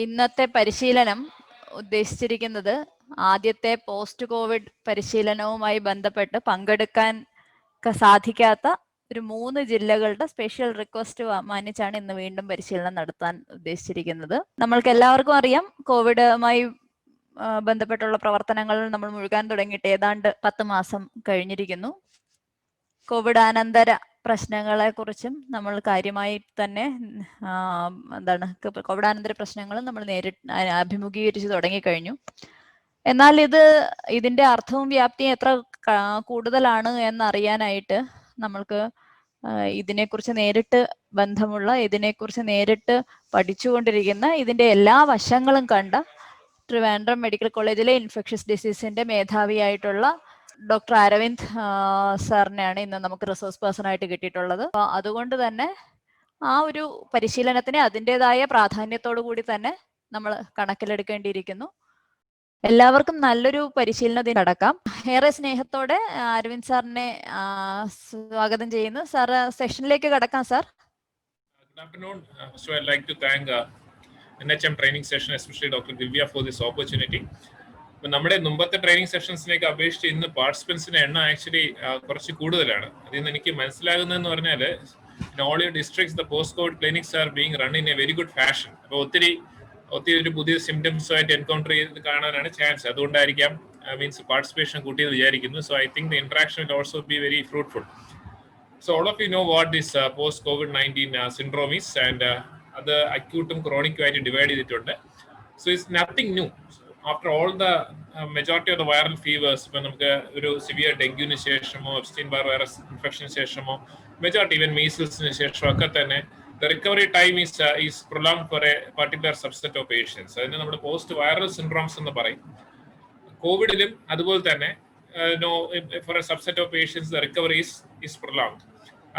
ഇന്നത്തെ പരിശീലനം ഉദ്ദേശിച്ചിരിക്കുന്നത് ആദ്യത്തെ പോസ്റ്റ് കോവിഡ് പരിശീലനവുമായി ബന്ധപ്പെട്ട് പങ്കെടുക്കാൻ സാധിക്കാത്ത ഒരു 3 ജില്ലകളുടെ സ്പെഷ്യൽ റിക്വസ്റ്റ് മാനിച്ചാണ് ഇന്ന് വീണ്ടും പരിശീലനം നടത്താൻ ഉദ്ദേശിച്ചിരിക്കുന്നത്. നമ്മൾക്ക് എല്ലാവർക്കും അറിയാം, കോവിഡുമായി ബന്ധപ്പെട്ടുള്ള പ്രവർത്തനങ്ങൾ നമ്മൾ മുഴുകാൻ തുടങ്ങിയിട്ട് ഏതാണ്ട് 10 മാസം കഴിഞ്ഞിരിക്കുന്നു. കോവിഡ് അനന്തര പ്രശ്നങ്ങളെ കുറിച്ചും നമ്മൾ കാര്യമായി തന്നെ കോവിഡാനന്തര പ്രശ്നങ്ങളും നമ്മൾ അഭിമുഖീകരിച്ച് തുടങ്ങിക്കഴിഞ്ഞു. എന്നാൽ ഇതിന്റെ അർത്ഥവും വ്യാപ്തിയും എത്ര കൂടുതലാണ് എന്നറിയാനായിട്ട് നമ്മൾക്ക് ഇതിനെക്കുറിച്ച് നേരിട്ട് ബന്ധമുള്ള, ഇതിനെക്കുറിച്ച് നേരിട്ട് പഠിച്ചുകൊണ്ടിരിക്കുന്ന, ഇതിന്റെ എല്ലാ വശങ്ങളും കണ്ട ട്രിവാൻഡ്രം മെഡിക്കൽ കോളേജിലെ ഇൻഫെക്ഷ്യസ് ഡിസീസിന്റെ മേധാവിയായിട്ടുള്ള ഡോക്ടർ അരവിന്ദ് സാറിനെയാണ് ഇന്ന് നമുക്ക് റിസോഴ്സ് പേഴ്സൺ ആയിട്ട് കിട്ടിയിട്ടുള്ളത്. അതുകൊണ്ട് തന്നെ ആ ഒരു പരിശീലനത്തിന് അതിൻ്റെതായ പ്രാധാന്യത്തോടു കൂടി തന്നെ നമ്മൾ കണക്കിലെടുക്കേണ്ടിയിരിക്കുന്നു. എല്ലാവർക്കും നല്ലൊരു പരിശീലനത്തിന് കടക്കാം. ഏറെ സ്നേഹത്തോടെ അരവിന്ദ് സാറിനെ സ്വാഗതം ചെയ്യുന്നു. സാർ, സെഷനിലേക്ക് കടക്കാം. Sir, Good afternoon. So I'd like to thank NHM training session, especially Dr. Divya, for this opportunity. നമ്മുടെ മുമ്പത്തെ ട്രെയിനിങ് സെഷൻസിനേക്ക് അപേക്ഷിച്ച് ഇന്ന് പാർട്ടിസിപ്പൻസിന്റെ എണ്ണം ആക്ച്വലി കുറച്ച് കൂടുതലാണ്. അതിൽ നിന്ന് എനിക്ക് മനസ്സിലാകുന്നതെന്ന് പറഞ്ഞാൽ all your districts the post Covid clinics are being run in A very good fashion. അപ്പോൾ ഒത്തിരി ഒരു പുതിയ സിംറ്റംസുമായിട്ട് എൻകൗണ്ടർ ചെയ്ത് കാണാനാണ് ചാൻസ്. അതുകൊണ്ടായിരിക്കാം മീൻസ് പാർട്ടിസിപ്പേഷൻ കൂട്ടിയത് വിചാരിക്കുന്നു. So I think the interaction will also be very fruitful. So all of you know what this post-COVID-19 syndrome is, and അത് അക്യൂട്ടും ക്രോണിക്കും ആയിട്ട് ഡിവൈഡ് ചെയ്തിട്ടുണ്ട്. So it's nothing new. After all the majority of the viral fevers, ഇപ്പം നമുക്ക് ഒരു severe ഡെങ്കുവിന് ശേഷമോ Epstein Barr virus ഇൻഫെക്ഷന് ശേഷമോ majority even മീസിൽസിന് ശേഷമോ ഒക്കെ തന്നെ the recovery time is prolonged for a particular subset of patients. അതിന് നമ്മുടെ പോസ്റ്റ് വൈറൽ സിൻഡ്രോംസ് എന്ന് പറയും. കോവിഡിലും അതുപോലെ തന്നെ for a subset of patients the recovery is prolonged.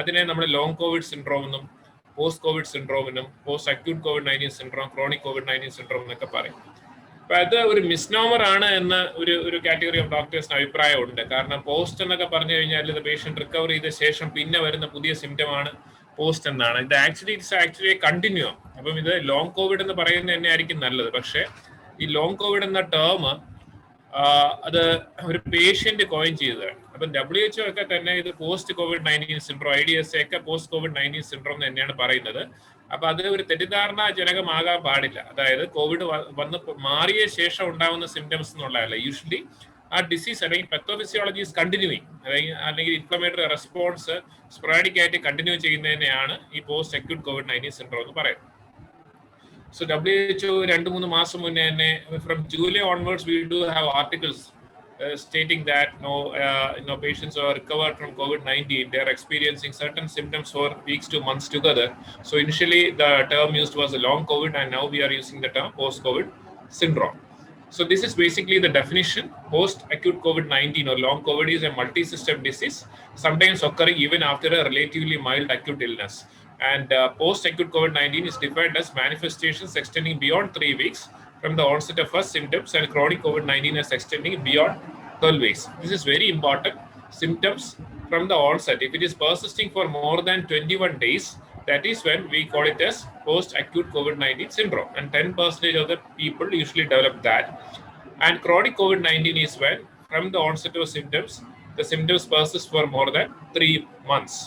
അതിനെ നമ്മൾ ലോങ് കോവിഡ് സിൻഡ്രോം എന്നും പോസ്റ്റ് കോവിഡ് സിൻഡ്രോം എന്നും post acute COVID-19 syndrome, chronic COVID-19 syndrome എന്നൊക്കെ പറയും. അപ്പൊ അത് ഒരു മിസ്നോമർ ആണ് എന്ന് ഒരു കാറ്റഗറി ഓഫ് ഡോക്ടേഴ്സിന് അഭിപ്രായമുണ്ട്. കാരണം പോസ്റ്റ് എന്നൊക്കെ പറഞ്ഞു കഴിഞ്ഞാൽ പേഷ്യന്റ് റിക്കവർ ചെയ്ത ശേഷം പിന്നെ വരുന്ന പുതിയ സിംറ്റം ആണ് പോസ്റ്റ് എന്നാണ്. ഇത് ആക്ച്വലി കണ്ടിന്യൂ. അപ്പം ഇത് ലോങ് കോവിഡ് എന്ന് പറയുന്നത് തന്നെ ആയിരിക്കും നല്ലത്. പക്ഷെ ഈ ലോങ് കോവിഡ് എന്ന ടേം അത് ഒരു പേഷ്യന്റ് കോയിൻ ചെയ്തതാണ്. അപ്പം WHO ഒക്കെ തന്നെ ഇത് പോസ്റ്റ് കോവിഡ്-19 സിൻഡ്രോം, IDSA ഒക്കെ പോസ്റ്റ് കോവിഡ്-19 സിൻഡ്രോം തന്നെയാണ് പറയുന്നത്. അപ്പൊ അത് ഒരു തെറ്റിദ്ധാരണാജനകമാകാൻ പാടില്ല. അതായത് കോവിഡ് വന്ന് മാറിയ ശേഷം ഉണ്ടാകുന്ന സിംറ്റംസ് എന്നുള്ളതല്ല. യൂഷ്വലി ആ ഡിസീസ് അല്ലെങ്കിൽ പത്തോഫിസിയോളജി ഈസ് കണ്ടിന്യൂയിങ്, അല്ലെങ്കിൽ ഇൻഫ്ലമേറ്ററി റെസ്പോൺസ് സ്പോറാഡിക് ആയിട്ട് കണ്ടിന്യൂ ചെയ്യുന്നതിനെയാണ് ഈ പോസ്റ്റ് അക്യൂട്ട് കോവിഡ്-19 സിൻഡ്രോം എന്ന് പറയുന്നത്. So WHO 2-3 മാസം മുന്നേ തന്നെ from July onwards we do have articles stating that patients who are recovered from COVID-19, they are experiencing certain symptoms for weeks to months together. So initially the term used was a long COVID, and now we are using the term post-COVID syndrome. So this is basically the definition. Post-acute COVID-19 or long COVID is a multi-system disease, sometimes occurring even after a relatively mild acute illness. And post-acute COVID-19 is defined as manifestations extending beyond 3 weeks from the onset of first symptoms, and chronic COVID-19 is extending beyond 12 weeks. This is very important. Symptoms from the onset, if it is persisting for more than 21 days, that is when we call it as post-acute COVID-19 syndrome. And 10% of the people usually develop that. And chronic COVID-19 is when, from the onset of symptoms, the symptoms persist for more than 3 months.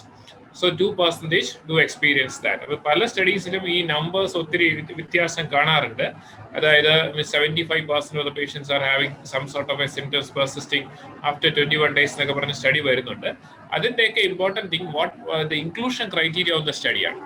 So 2% do experience that. അപ്പോൾ പല സ്റ്റഡീസിലും ഈ numbers ഒത്തിരി വ്യത്യാസം കാണാറുണ്ട്. അതായത് 75% of the patients are having some sort of a symptoms persisting after 21 days എന്നൊക്കെ പറഞ്ഞ study വരുന്നുണ്ട്. അതിൻ്റെയൊക്കെ important thing the inclusion criteria of the study ആണ്.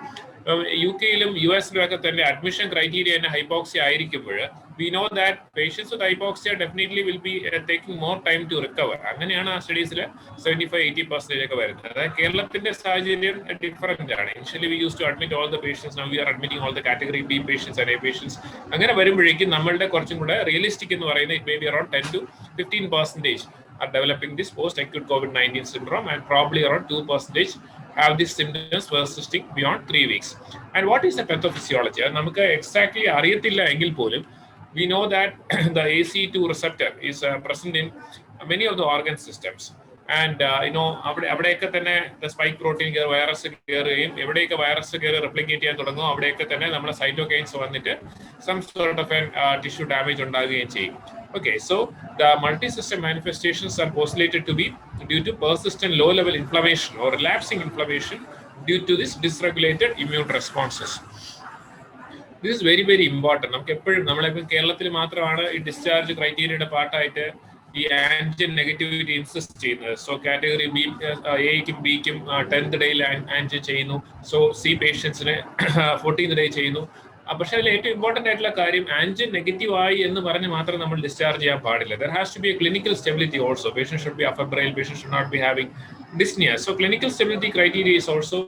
UK-ലും US-ലും ഒക്കെ തന്നെ അഡ്മിഷൻ ക്രൈറ്റീരിയ തന്നെ ഹൈപ്പോക്സിയ ആയിരിക്കുമ്പോൾ we know that patients with hypoxia definitely will be taking more time to recover. അങ്ങനെയാണ് ആ സ്റ്റഡീസിൽ 75-80% ഒക്കെ വരുന്നത്. അതായത് കേരളത്തിന്റെ സാഹചര്യം ഡിഫറെന്റ് ആണ്. Initially we used to admit all the patients, now we are admitting all the category B patients and A patients. അങ്ങനെ വരുമ്പോഴേക്കും നമ്മളുടെ കുറച്ചും കൂടെ റിയലിസ്റ്റിക് എന്ന് പറയുന്നത് it may be around 10-15% are developing this post-acute COVID-19 syndrome, and probably around 2% have these symptoms persisting beyond 3 weeks. And what is the pathophysiology? നമുക്ക് exactly അറിയത്തില്ല എങ്കിൽ പോലും we know that the ACE2 receptor is present in many of the organ systems. And അവിടെയൊക്കെ തന്നെ spike protein virus കയറുകയും എവിടെയൊക്കെ virus കയറി replicate ചെയ്യാൻ തുടങ്ങും അവിടെയൊക്കെ തന്നെ നമ്മുടെ സൈറ്റോകൈൻസ് വന്നിട്ട് some sort of tissue damage ഉണ്ടാകുകയും ചെയ്യും. Okay, so the multi-system manifestations are postulated to be due to persistent low-level inflammation or relapsing inflammation due to this dysregulated immune responses. This is very, very important. നമുക്ക് എപ്പോഴും നമ്മളിപ്പോൾ കേരളത്തിൽ മാത്രമാണ് ഈ discharge ക്രൈറ്റീരിയയുടെ പാർട്ടായിട്ട് ഈ ആൻജിൻ നെഗറ്റിവിറ്റി ഇൻസിസ്റ്റ് ചെയ്യുന്നത്. So category B എക്കും ബിക്കും 10th ഡേയിൽ ആൻജിൻ ചെയ്യുന്നു. സോ സി പേഷ്യൻസിന് 14th ഡേ ചെയ്യുന്നു. പക്ഷേ അതിൽ ഏറ്റവും ഇമ്പോർട്ടൻ്റ് ആയിട്ടുള്ള കാര്യം ആൻജിൻ നെഗറ്റീവ് ആയി എന്ന് പറഞ്ഞ് മാത്രം നമ്മൾ ഡിസ്ചാർജ് ചെയ്യാൻ പാടില്ല. There has to be a clinical stability also. Patient should be afebrile, patient should not be having dyspnoea. So clinical stability criteria is also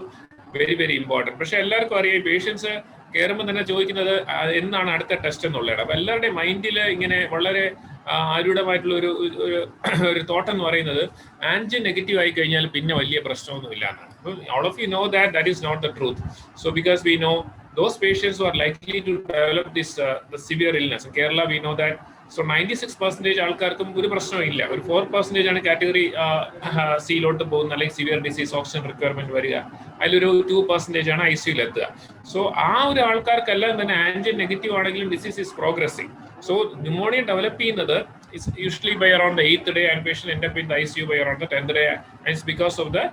very very important. പക്ഷേ എല്ലാവർക്കും അറിയാം പേഷ്യൻസ് കയറുമ്പോൾ തന്നെ ചോദിക്കുന്നത് എന്നാണ് അടുത്ത ടെസ്റ്റ് എന്നുള്ളത്. അപ്പോൾ എല്ലാവരുടെയും മൈൻഡിൽ ഇങ്ങനെ വളരെ ആരൂഢമായിട്ടുള്ള ഒരു തോട്ട് എന്ന് പറയുന്നത് ആൻജിൻ നെഗറ്റീവ് ആയി കഴിഞ്ഞാൽ പിന്നെ വലിയ പ്രശ്നമൊന്നുമില്ല എന്നാണ്. അപ്പോൾ all of you know that is not the truth. So because we know those patients who are likely to develop this the severe illness. In Kerala, we know that. So 96% ആൾക്കാർക്കും ഒരു പ്രശ്നമില്ല. ഒരു 4% ആണ് കാറ്റഗറി സിയിലോട്ട് പോകുന്ന അല്ലെങ്കിൽ severe disease oxygen requirement വരിക. അതിലൊരു 2% ആണ് ICUയിൽ എത്തുക. സോ ആ ഒരു ആൾക്കാർക്കെല്ലാം തന്നെ ആൻജിൻ നെഗറ്റീവ് ആണെങ്കിലും disease is progressing. So pneumonia develop ചെയ്യുന്നത് is usually by around the 8th day and patient end up in the ICU by around the 10th day, and it's because of the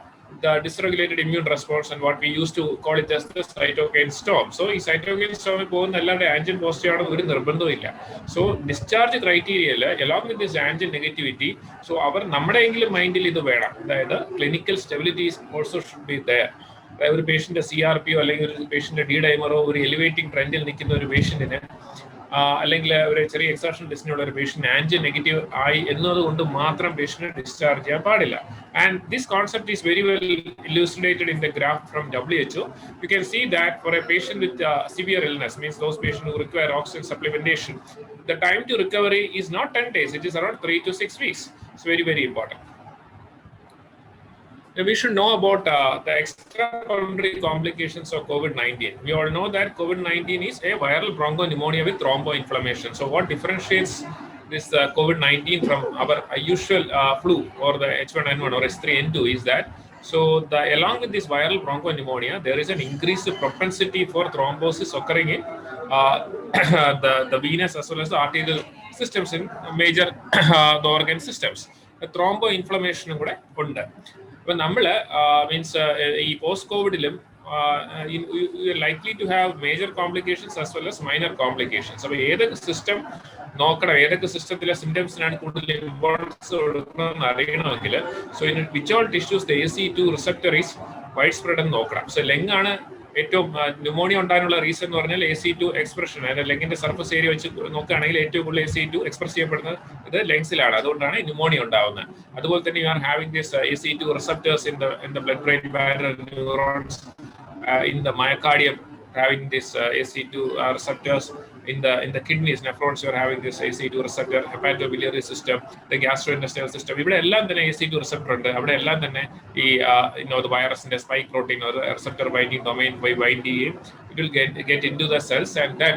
dysregulated immune response and what we used to call it as the cytokine storm. So ഈ cytokine storm പോകുന്ന അല്ലാതെ ആൻജിൻ positive ആണെന്ന് ഒരു നിർബന്ധമില്ല. So discharge ക്രൈറ്റീരിയയിൽ along with this antigen negativity, so അവർ നമ്മുടെയെങ്കിലും മൈൻഡിൽ ഇത് വേണം. അതായത് clinical stability also should be there. അതായത് ഒരു പേഷ്യന്റ് CRP അല്ലെങ്കിൽ ഒരു പേഷ്യന്റ് ഡി ഡൈമറോ ഒരു എലിവേറ്റിംഗ് ട്രെൻഡിൽ നിൽക്കുന്ന ഒരു പേഷ്യന്റിന് അല്ലെങ്കിൽ ഒരു ചെറിയ എക്സർഷൻ ഡിസ്നുള്ള ഒരു പേഷ്യന്റ് ആൻജിൻ നെഗറ്റീവ് ആയി എന്നതുകൊണ്ട് മാത്രം പേഷ്യന്റ് ഡിസ്ചാർജ് ചെയ്യാൻ പാടില്ല. And this concept is very well illustrated in the graph from WHO. You can see that for a patient with severe illness, means those patients who require oxygen supplementation, the time to recovery is not 10 days, it is around 3 to 6 weeks. It's very, very important. We should know about the extrapulmonary complications of COVID-19. We all know that COVID-19 is a viral bronchopneumonia with thromboinflammation. So what differentiates this COVID-19 from our usual flu or the H1N1 or H3N2 is that, so along with this viral bronchopneumonia, there is an increased propensity for thrombosis occurring in the venous as well as the arterial systems in major the organ systems. Thromboinflammation കൂടെ ഉണ്ട്. ഇപ്പം നമ്മൾ means ഈ post കോവിഡിലും likely to have major complications as well as minor complications. അപ്പോൾ ഏതൊക്കെ system നോക്കണം, ഏതൊക്കെ സിസ്റ്റത്തിലെ സിംറ്റംസിനാണ് കൂടുതൽ ഇമ്പോർട്ടൻസ് കൊടുക്കണമെന്ന് അറിയണമെങ്കിൽ, so in which all tissues the AC2 receptor is wide spread എന്ന് നോക്കണം. സോ ലെങ് ആണ് ഏറ്റവും ന്യൂമോണിയ ഉണ്ടാകാനുള്ള റീസൺ എന്ന് പറഞ്ഞാൽ AC2 എക്സ്പ്രഷൻ. അതായത് ലെങ്ങിന്റെ സർഫസ് ഏരിയ വെച്ച് നോക്കുകയാണെങ്കിൽ ഏറ്റവും കൂടുതൽ AC2 എക്സ്പ്രസ് ചെയ്യപ്പെടുന്നത് ഇത് ലെങ്സിലാണ്. അതുകൊണ്ടാണ് ന്യൂമോണിയ ഉണ്ടാവുന്നത്. അതുപോലെ തന്നെ you are having this AC2 receptors in the blood brain barrier neurons, in the myocardium having this AC2 receptors, in the kidneys, nephrons, you are having this AC2 receptor, hepatobiliary system, the gastrointestinal system. ഇവിടെ എല്ലാം തന്നെ AC2 receptor ഉണ്ട്. അവിടെ എല്ലാം തന്നെ ഈ the virusന്റെ spike protein or receptor binding domain by binding it will get into the cells, and then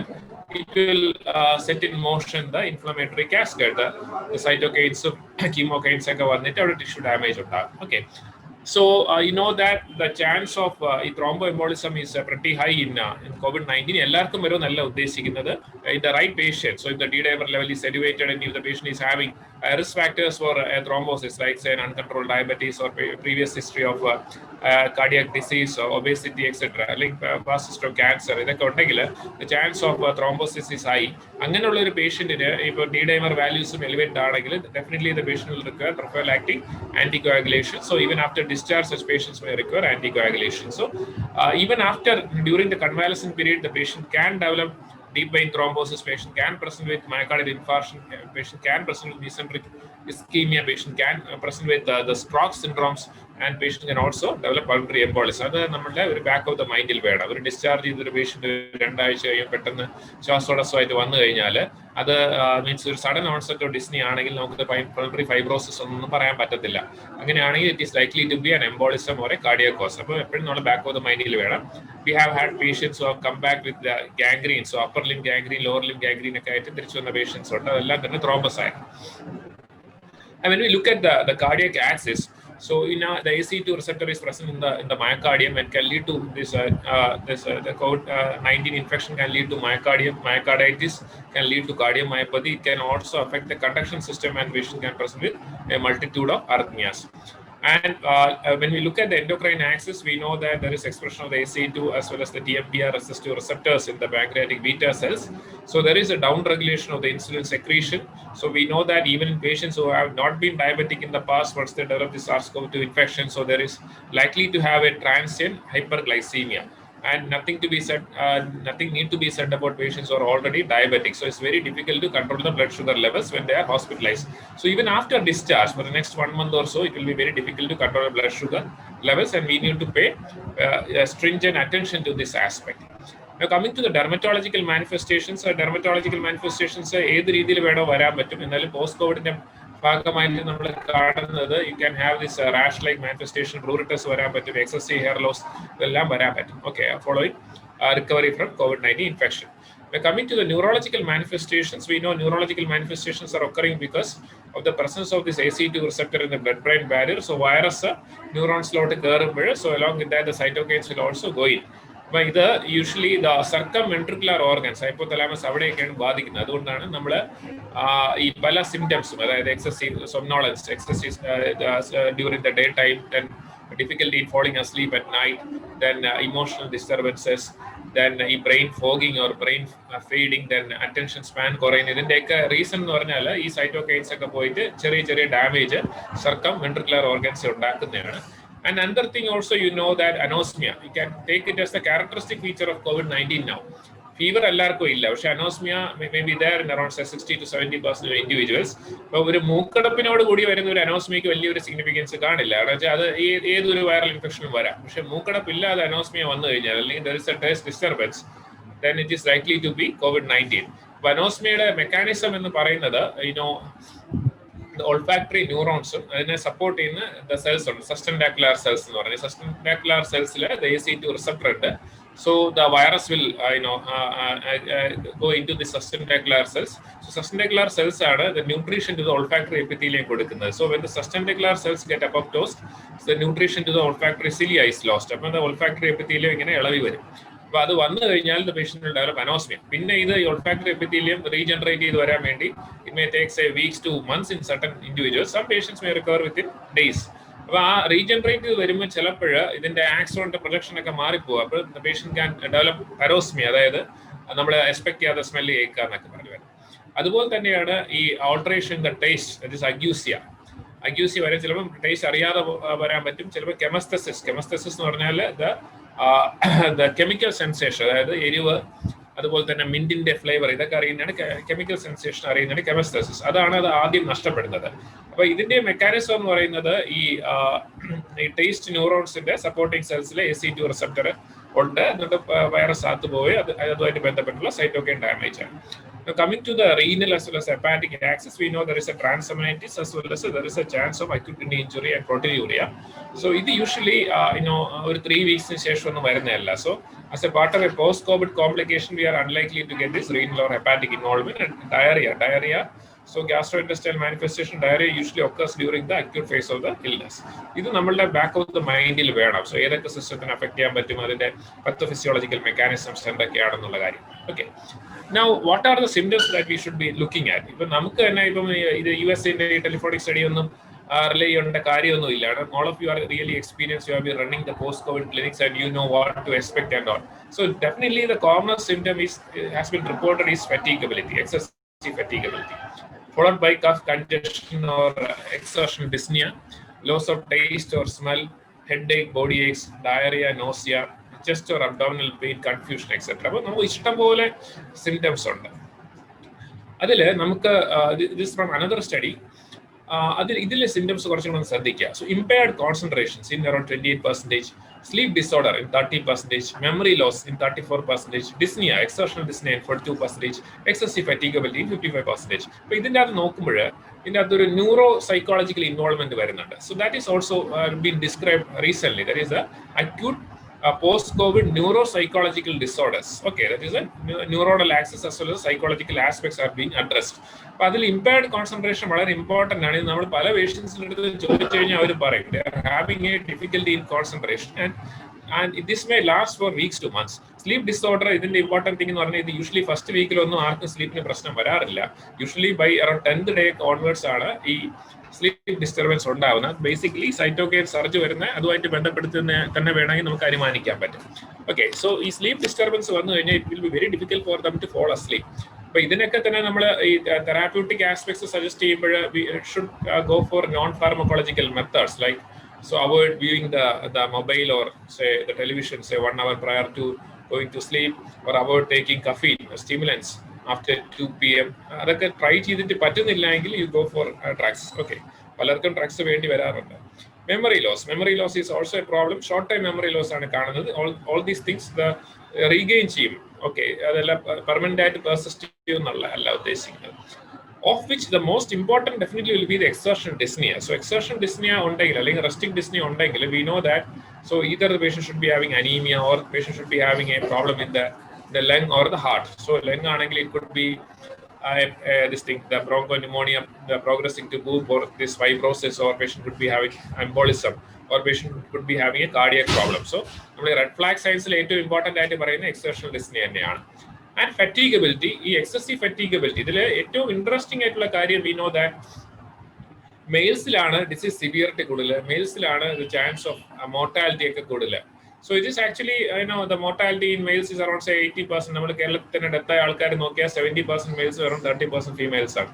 it will set in motion the inflammatory cascade. The cytokines, chemokines ഒക്കെ വന്നിട്ട് അവിടെ tissue damage ഉണ്ടാകും. Okay. So you know that the chance of thromboembolism is pretty high in COVID-19. എല്ലാവർക്കും വരുമെന്നല്ല ഉദ്ദേശിക്കുന്നത്, in the right patient. So if the D-dimer level is elevated and if the patient is having risk factors for thrombosis, like say an uncontrolled diabetes or previous history of cardiac disease, obesity, etc., like past history of cancer, ഇതൊക്കെ ഉണ്ടെങ്കിൽ the chance of thrombosis is high. അങ്ങനെയുള്ള ഒരു പേഷ്യന്റിന് ഇപ്പോൾ D-dimer values elevated ആണെങ്കിൽ definitely the patient will require prophylactic anticoagulation. So even after discharge, such patients may require anticoagulation. So even after, during the convalescent period, the patient can develop deep vein thrombosis, patient can present with myocardial infarction, patient can present with mesenteric ischemia, patient can present with the stroke syndromes, and patient can also develop pulmonary embolism. അത് നമ്മുടെ ഒരു back of the മൈൻഡിൽ വേണം. ഒരു discharge ചെയ്തൊരു patient 2 ആഴ്ച കഴിയും പെട്ടെന്ന് ശ്വാസോടസ്സമായിട്ട് വന്നു കഴിഞ്ഞാൽ അത് മീൻസ് ഒരു സഡൻ ഓൺസെറ്റ് ഓഫ് ഡിസ്നി ആണെങ്കിൽ നമുക്ക് പൾമണറി ഫൈബ്രോസിസ് ഒന്നും പറയാൻ പറ്റത്തില്ല. അങ്ങനെയാണെങ്കിൽ it is likely to be an embolism or a cardiac cause. അപ്പോൾ എപ്പോഴും നമ്മൾ ബാക്ക് ഓഫ് ദ മൈൻഡിൽ വേണം. We have had patients who have come back with gangrene, so upper limb gangrene, lower limb gangrene ഒക്കെ ആയിട്ട് തിരിച്ചു വന്ന patients ഉണ്ട്. അതെല്ലാം തന്നെ ത്രോംബസ് ആയിരുന്നു. And when we look at the cardiac axis, so the ACE2 receptor is present in the myocardium and can lead to the COVID-19 infection can lead to myocarditis, can lead to cardiomyopathy. It can also affect the conduction system, and patient can present with a multitude of arrhythmias. And when we look at the endocrine axis, we know that there is expression of the ACE2 as well as the TMPR resistive receptors in the pancreatic beta cells. So there is a down regulation of the insulin secretion. So we know that even in patients who have not been diabetic in the past, once they develop the SARS-CoV-2 infection, so there is likely to have a transient hyperglycemia. And nothing need to be said about patients who are already diabetic. So it's very difficult to control the blood sugar levels when they are hospitalized. So even after discharge, for the next 1 month or so, it will be very difficult to control the blood sugar levels, and we need to pay stringent attention to this aspect. Now coming to the dermatological manifestations, ഏത് രീതിയിൽ വേണോ വരാൻ പറ്റും. എന്നാലും post കോവിഡിന്റെ ഭാഗമായിട്ട് നമ്മൾ കാണുന്നത് you can have this rash like manifestation, pruritus വരാൻ പറ്റും, excessive hair loss ഇതെല്ലാം വരാൻ പറ്റും. Okay, following recovery from COVID-19 infection. Now coming to the neurological manifestations, we know neurological manifestations are occurring because of the presence of this ACE2 receptor in the blood-brain barrier. So virus neurons ലോട്ട് കയറുമ്പോൾ, so along with that the cytokines will also go in. അപ്പൊ ഇത് usually the circumventricular organs, hypothalamus അവിടെയൊക്കെയാണ് ബാധിക്കുന്നത്. അതുകൊണ്ടാണ് നമ്മൾ ഈ പല സിംറ്റംസും, അതായത് excessive somnolence, excessive during the day time, then difficulty in falling asleep at night, then emotional disturbances, then ഈ brain fogging or brain fading, then attention span കുറയുന്നത്. ഇതിന്റെയൊക്കെ റീസൺ എന്ന് പറഞ്ഞാൽ ഈ സൈറ്റോകൈൻസ് ഒക്കെ പോയിട്ട് ചെറിയ ചെറിയ ഡാമേജ് സർക്കംവെൻട്രിക്കുലർ ഓർഗൻസ് ഉണ്ടാക്കുന്നതാണ്. And another thing also, you know that anosmia, you can take it as the characteristic feature of COVID-19 now. Fever എല്ലാവർക്കും ഇല്ല, പക്ഷെ anosmia may be there in around 60 to 70% of individuals. അപ്പോൾ ഒരു മൂക്കടപ്പിനോട് കൂടി വരുന്ന ഒരു അനോസ്മിയക്ക് വലിയൊരു സിഗ്നിഫിക്കൻസ് കാണില്ല. കാരണം വെച്ചാൽ അത് ഏതൊരു വൈറൽ ഇൻഫെക്ഷനും വരാം. പക്ഷെ മൂക്കടപ്പില്ലാതെ അനോസ്മിയ വന്നു കഴിഞ്ഞാൽ, അല്ലെങ്കിൽ there is a taste disturbance, then it is likely to be COVID-19. അപ്പോൾ അനോസ്മിയയുടെ മെക്കാനിസം എന്ന് പറയുന്നത്, olfactory neurons അതിനെ സപ്പോർട്ട് ചെയ്യുന്ന the cells ഉണ്ട്, സസ്റ്റൻഡാക്കുലർ സെൽസ് എന്ന് പറയുന്നത്. സസ്റ്റൻഡാക്കുലർ സെൽസിൽ the ACE2 receptor ഉണ്ട്. So the virus will go into the sustentacular cells. So sustentacular cells are the nutrition to the olfactory epithelium കൊടുക്കുന്നത്. So when the sustentacular cells get apoptosed, the nutrition to the olfactory cilia is lost. അപ്പോൾ the olfactory epithelium ഇങ്ങനെ ഇളവി വരും. അപ്പോൾ അത് വന്നു കഴിഞ്ഞാൽ the patient will develop anosmia. പിന്നെ ഇത് olfactory epithelium റീജനറേറ്റ് ചെയ്ത് വരാൻ വേണ്ടി it may take say weeks to months in certain individuals. Some patients may recover within days. അപ്പോൾ ആ റീജനറേറ്റ് ചെയ്ത് വരുമ്പോൾ ചിലപ്പോൾ ഇതിന്റെ ആക്സോണിന്റെ പ്രൊജക്ഷൻ ഒക്കെ മാറിപ്പോകും. അപ്പോൾ the patient can develop anosmia, അതായത് നമ്മൾ എക്സ്പെക്ട് ചെയ്യാതെ സ്മെല്ല് കേൾക്കുക എന്നൊക്കെ പറഞ്ഞു വരും. അതുപോലെ തന്നെയാണ് ഈ alteration the taste, that is അഗ്യൂസിയ വരെ ചിലപ്പോൾ ടേസ്റ്റ് അറിയാതെ വരാൻ പറ്റും. ചിലപ്പോൾ കെമസ്തസിസ് എന്ന് പറഞ്ഞാൽ ദ കെമിക്കൽ സെൻസേഷൻ, അതായത് എരിവ്, അതുപോലെ തന്നെ മിന്റിന്റെ ഫ്ലേവർ, ഇതൊക്കെ അറിയുന്നതാണ് കെമിക്കൽ സെൻസേഷൻ അറിയുന്നതാണ് കെമസ്തസിസ്. അതാണ് അത് ആദ്യം നഷ്ടപ്പെടുന്നത്. അപ്പൊ ഇതിന്റെ മെക്കാനിസം എന്ന് പറയുന്നത് ഈ ടേസ്റ്റ് ന്യൂറോൺസിന്റെ സപ്പോർട്ടിംഗ് സെൽസിലെ ACE2 റിസപ്റ്റർ ഉണ്ട്. എന്നിട്ട് വൈറസ് അകത്ത് പോയി അതുമായിട്ട് ബന്ധപ്പെട്ടുള്ള സൈറ്റോകൈൻ ഡാമേജ് ആണ്. Coming to the renal as well as hepatic axis, we know there is a transaminitis as well as there is a chance of acute kidney injury and proteinuria. So ഇത് usually ഒരു 3 weeks ശേഷം ഒന്നും വരുന്നതല്ല. So as a part of a post-COVID complication, we are unlikely to get this renal or hepatic involvement. And diarrhea. So gastrointestinal manifestation, diarrhea usually occurs during the acute phase of the illness. ഇത് നമ്മളുടെ back of the മൈൻഡിൽ വേണം. So ഏതൊക്കെ സിസ്റ്റത്തിനെ affect ചെയ്യാൻ പറ്റും, അതിന്റെ പത്തോഫിസിയോളജിക്കൽ mechanisms എന്തൊക്കെയാണെന്നുള്ള കാര്യം. Okay, now what are the symptoms that we should be looking at? ഇപ്പൊ നമുക്ക് തന്നെ ഇപ്പം ഇത് USA ടെലിഫോണിക് സ്റ്റഡി ഒന്നും റിലേ ചെയ്യേണ്ട കാര്യമൊന്നും ഇല്ല. All of you are really experienced. You have been running the post-COVID clinics and you know what to expect and all. So definitely the common symptom has been reported is fatigability, excessive fatigability, followed by cough, congestion or exertion dyspnea, loss of taste or smell, headache, body aches, diarrhea, nausea, chest or abdominal pain, confusion, etc. അപ്പോൾ നമുക്ക് ഇഷ്ടംപോലെ symptoms ഉണ്ട്. അതിൽ നമുക്ക് this from another study, ഇതിലെ symptoms കുറച്ചുകൂടെ ശ്രദ്ധിക്കുക. So impaired concentrations in around 28%, sleep disorder in 30%, memory loss in 34%, dyspnea, exertional dyspnea in 42%, excessive fatigability in 55%. അപ്പോൾ ഇതിൻ്റെ അത് നോക്കുമ്പോൾ ഇതിൻ്റെ അകത്തൊരു ന്യൂറോ സൈക്കോളജിക്കൽ ഇൻവോൾവ്മെന്റ് വരുന്നുണ്ട്. So that is also been describe recent. That is acute post-COVID neuropsychological disorders. Okay, that is a neuronal axis as well as psychological aspects are being addressed. അപ്പൊ അതിൽ impaired concentration വളരെ important ആണ്. നമ്മൾ പല പേഷ്യൻസിന്റെ അടുത്ത് ചോദിച്ചു കഴിഞ്ഞാൽ അവർ പറയും they are having a difficulty in concentration and this may last for weeks to months. Sleep disorder ഇതിന്റെ ഇമ്പോർട്ടന്റ് തിങ് എന്ന് പറഞ്ഞാൽ ഇത് യൂഷ്വലി ഫസ്റ്റ് വീക്കിലൊന്നും ആർക്കും സ്ലീപ്പിന് പ്രശ്നം വരാറില്ല. Usually by around 10th day onwards ആണ് ഈ സ്ലീപ്പ് ഡിസ്റ്റർബൻസ് ഉണ്ടാവുന്നത്. ബേസിക്കലി സൈറ്റോകൈൻ സർജ് വരുന്ന അതുമായിട്ട് ബന്ധപ്പെടുത്തുന്ന തന്നെ വേണമെങ്കിൽ നമുക്ക് അനുമാനിക്കാൻ പറ്റും. ഓക്കെ, സോ ഈ സ്ലീപ്പ് ഡിസ്റ്റർബൻസ് വന്നു കഴിഞ്ഞാൽ it will be very difficult for them to fall asleep. അപ്പൊ ഇതിനൊക്കെ തന്നെ നമ്മൾ ഈ തെറാപ്യൂട്ടിക് ആസ്പെക്ട്സ് സജസ്റ്റ് ചെയ്യുമ്പോൾ we should go for non pharmacological methods like so avoid viewing the mobile or say the television say 1 hour prior to going to sleep, or avoid taking caffeine or stimulants after 2 p.m. അതൊക്കെ try ചെയ്തിട്ട് പറ്റുന്നില്ലെങ്കിൽ you go for drugs. Okay, പലർക്കും drugs വേണ്ടി വരാറുണ്ട്. Memory loss is also a problem. Short time memory loss ആണ് കാണുന്നത്. All these things regain ചെയ്യും. Okay, അതെല്ലാം പെർമനന്റ് ആയിട്ട് പെർസിസ്റ്റ് ചെയ്യുന്നുള്ള അല്ല ഉദ്ദേശിക്കുന്നത്. Of which the most important definitely will be the exertion dyspnea. So exertion dyspnea undengil allengi resting dyspnea undengil we know that so either the patient should be having anemia or the patient should be having a problem in the lung or the heart. So lung anengil it could be this thing, the bronchopneumonia progressing to BOOP, or this fibrosis, or patient could be having embolism, or patient could be having a cardiac problem. So red flag signs is important exertional dyspnea theneyanu. And fatigability, excessive fatigability. Interesting we know that males disease severity males the chance of mortality. So it is actually, the mortality in males is around say 80%. 70% males, around 30% females are.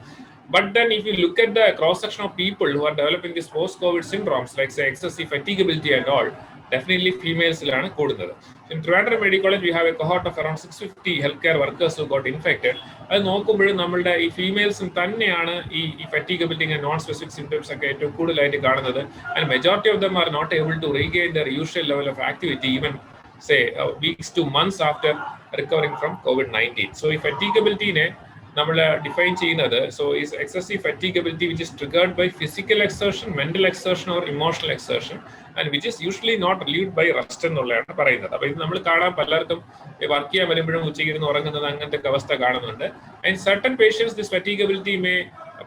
But then if you look at the cross section of people who are developing this post-COVID syndromes, like say excessive fatigability and all, definitely females ilana kodunathu. In Trivandrum Medical College, we have a cohort of around 650 healthcare workers who got infected. Adu nokkumbol nammude ee females thanneyaanu ee fatigability and non-specific symptoms okke ettu koodalayitte കാണുന്നത്, and majority of them are not able to regain their usual level of activity even say weeks to months after recovering from COVID-19. So ee fatigability ne നമ്മൾ define ചെയ്യുന്നത്, so is excessive fatigability which is triggered by physical exertion, mental exertion or emotional exertion, and which is usually not relieved by rest എന്നുള്ളതാണ് പറയുന്നത്. അപ്പൊ ഇത് നമ്മൾ കാണാൻ പലർക്കും work ചെയ്യാൻ വരുമ്പോഴും ഉച്ചയ്ക്ക് ഇരുന്ന് ഉറങ്ങുന്നത് അങ്ങനത്തെ അവസ്ഥ കാണുന്നുണ്ട്. And certain patients this fatigability may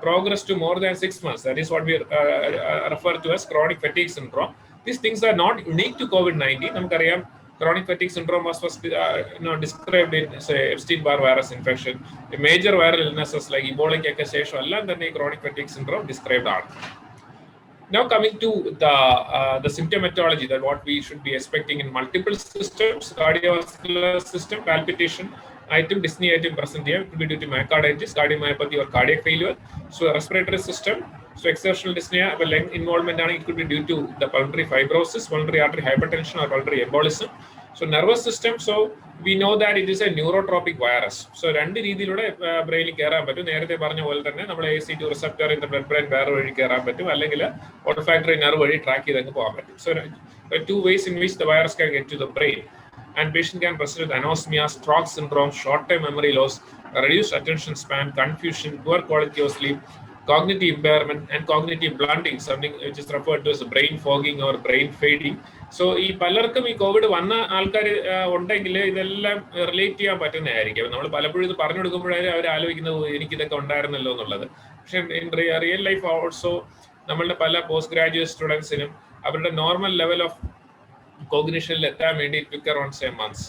progress to more than 6 months. That is what we refer to as chronic fatigue syndrome. These things are not unique to COVID-19. നമുക്കറിയാം chronic fatigue syndrome was first described in say Epstein-Barr virus infection. The major viral illnesses like Ebola ഒക്കെ ശേഷം എല്ലാം തന്നെ chronic fatigue syndrome described ആണ്. Now coming to the symptomatology, that what we should be expecting in multiple systems, cardiovascular system, palpitation item, dyspnea item present here, it could be due to myocarditis, cardiomyopathy or cardiac failure. So respiratory system, so exertional dyspnea, lung involvement, it could be due to the pulmonary fibrosis, pulmonary artery hypertension or pulmonary embolism. So nervous system, so we know that it is a neurotropic virus. So രണ്ട് രീതിയിലൂടെ ബ്രെയിനിൽ കയറാൻ പറ്റും. നേരത്തെ പറഞ്ഞ പോലെ തന്നെ നമ്മൾ ACE2 receptor in the blood brain barrier വഴി കയറാൻ പറ്റും, അല്ലെങ്കിൽ olfactory nerve വഴി ട്രാക്ക് ചെയ്ത് പോകാൻ പറ്റും. So two ways in which the virus can get to the brain. And patient can present with anosmia, stroke syndrome, short-term memory loss, reduced attention span, confusion, poor quality of sleep, cognitive impairment, and cognitive blunting, something which is referred to as brain fogging or brain fading. So ഈ പലർക്കും ഈ Covid വന്ന ആൾക്കാർ ഉണ്ടെങ്കിൽ ഇതെല്ലാം relate ചെയ്യാൻ പറ്റുന്നതായിരിക്കും. നമ്മൾ പലപ്പോഴും ഇത് പറഞ്ഞു കൊടുക്കുമ്പോഴാണ് അവർ ആലോചിക്കുന്നത് എനിക്കിതൊക്കെ ഉണ്ടായിരുന്നല്ലോ എന്നുള്ളത്. പക്ഷെ ഇൻ റിയൽ ലൈഫ് ഓൾസോ നമ്മളുടെ പല പോസ്റ്റ് ഗ്രാജുവേറ്റ് സ്റ്റുഡൻസിനും അവരുടെ normal level of cognition it took around 7 months.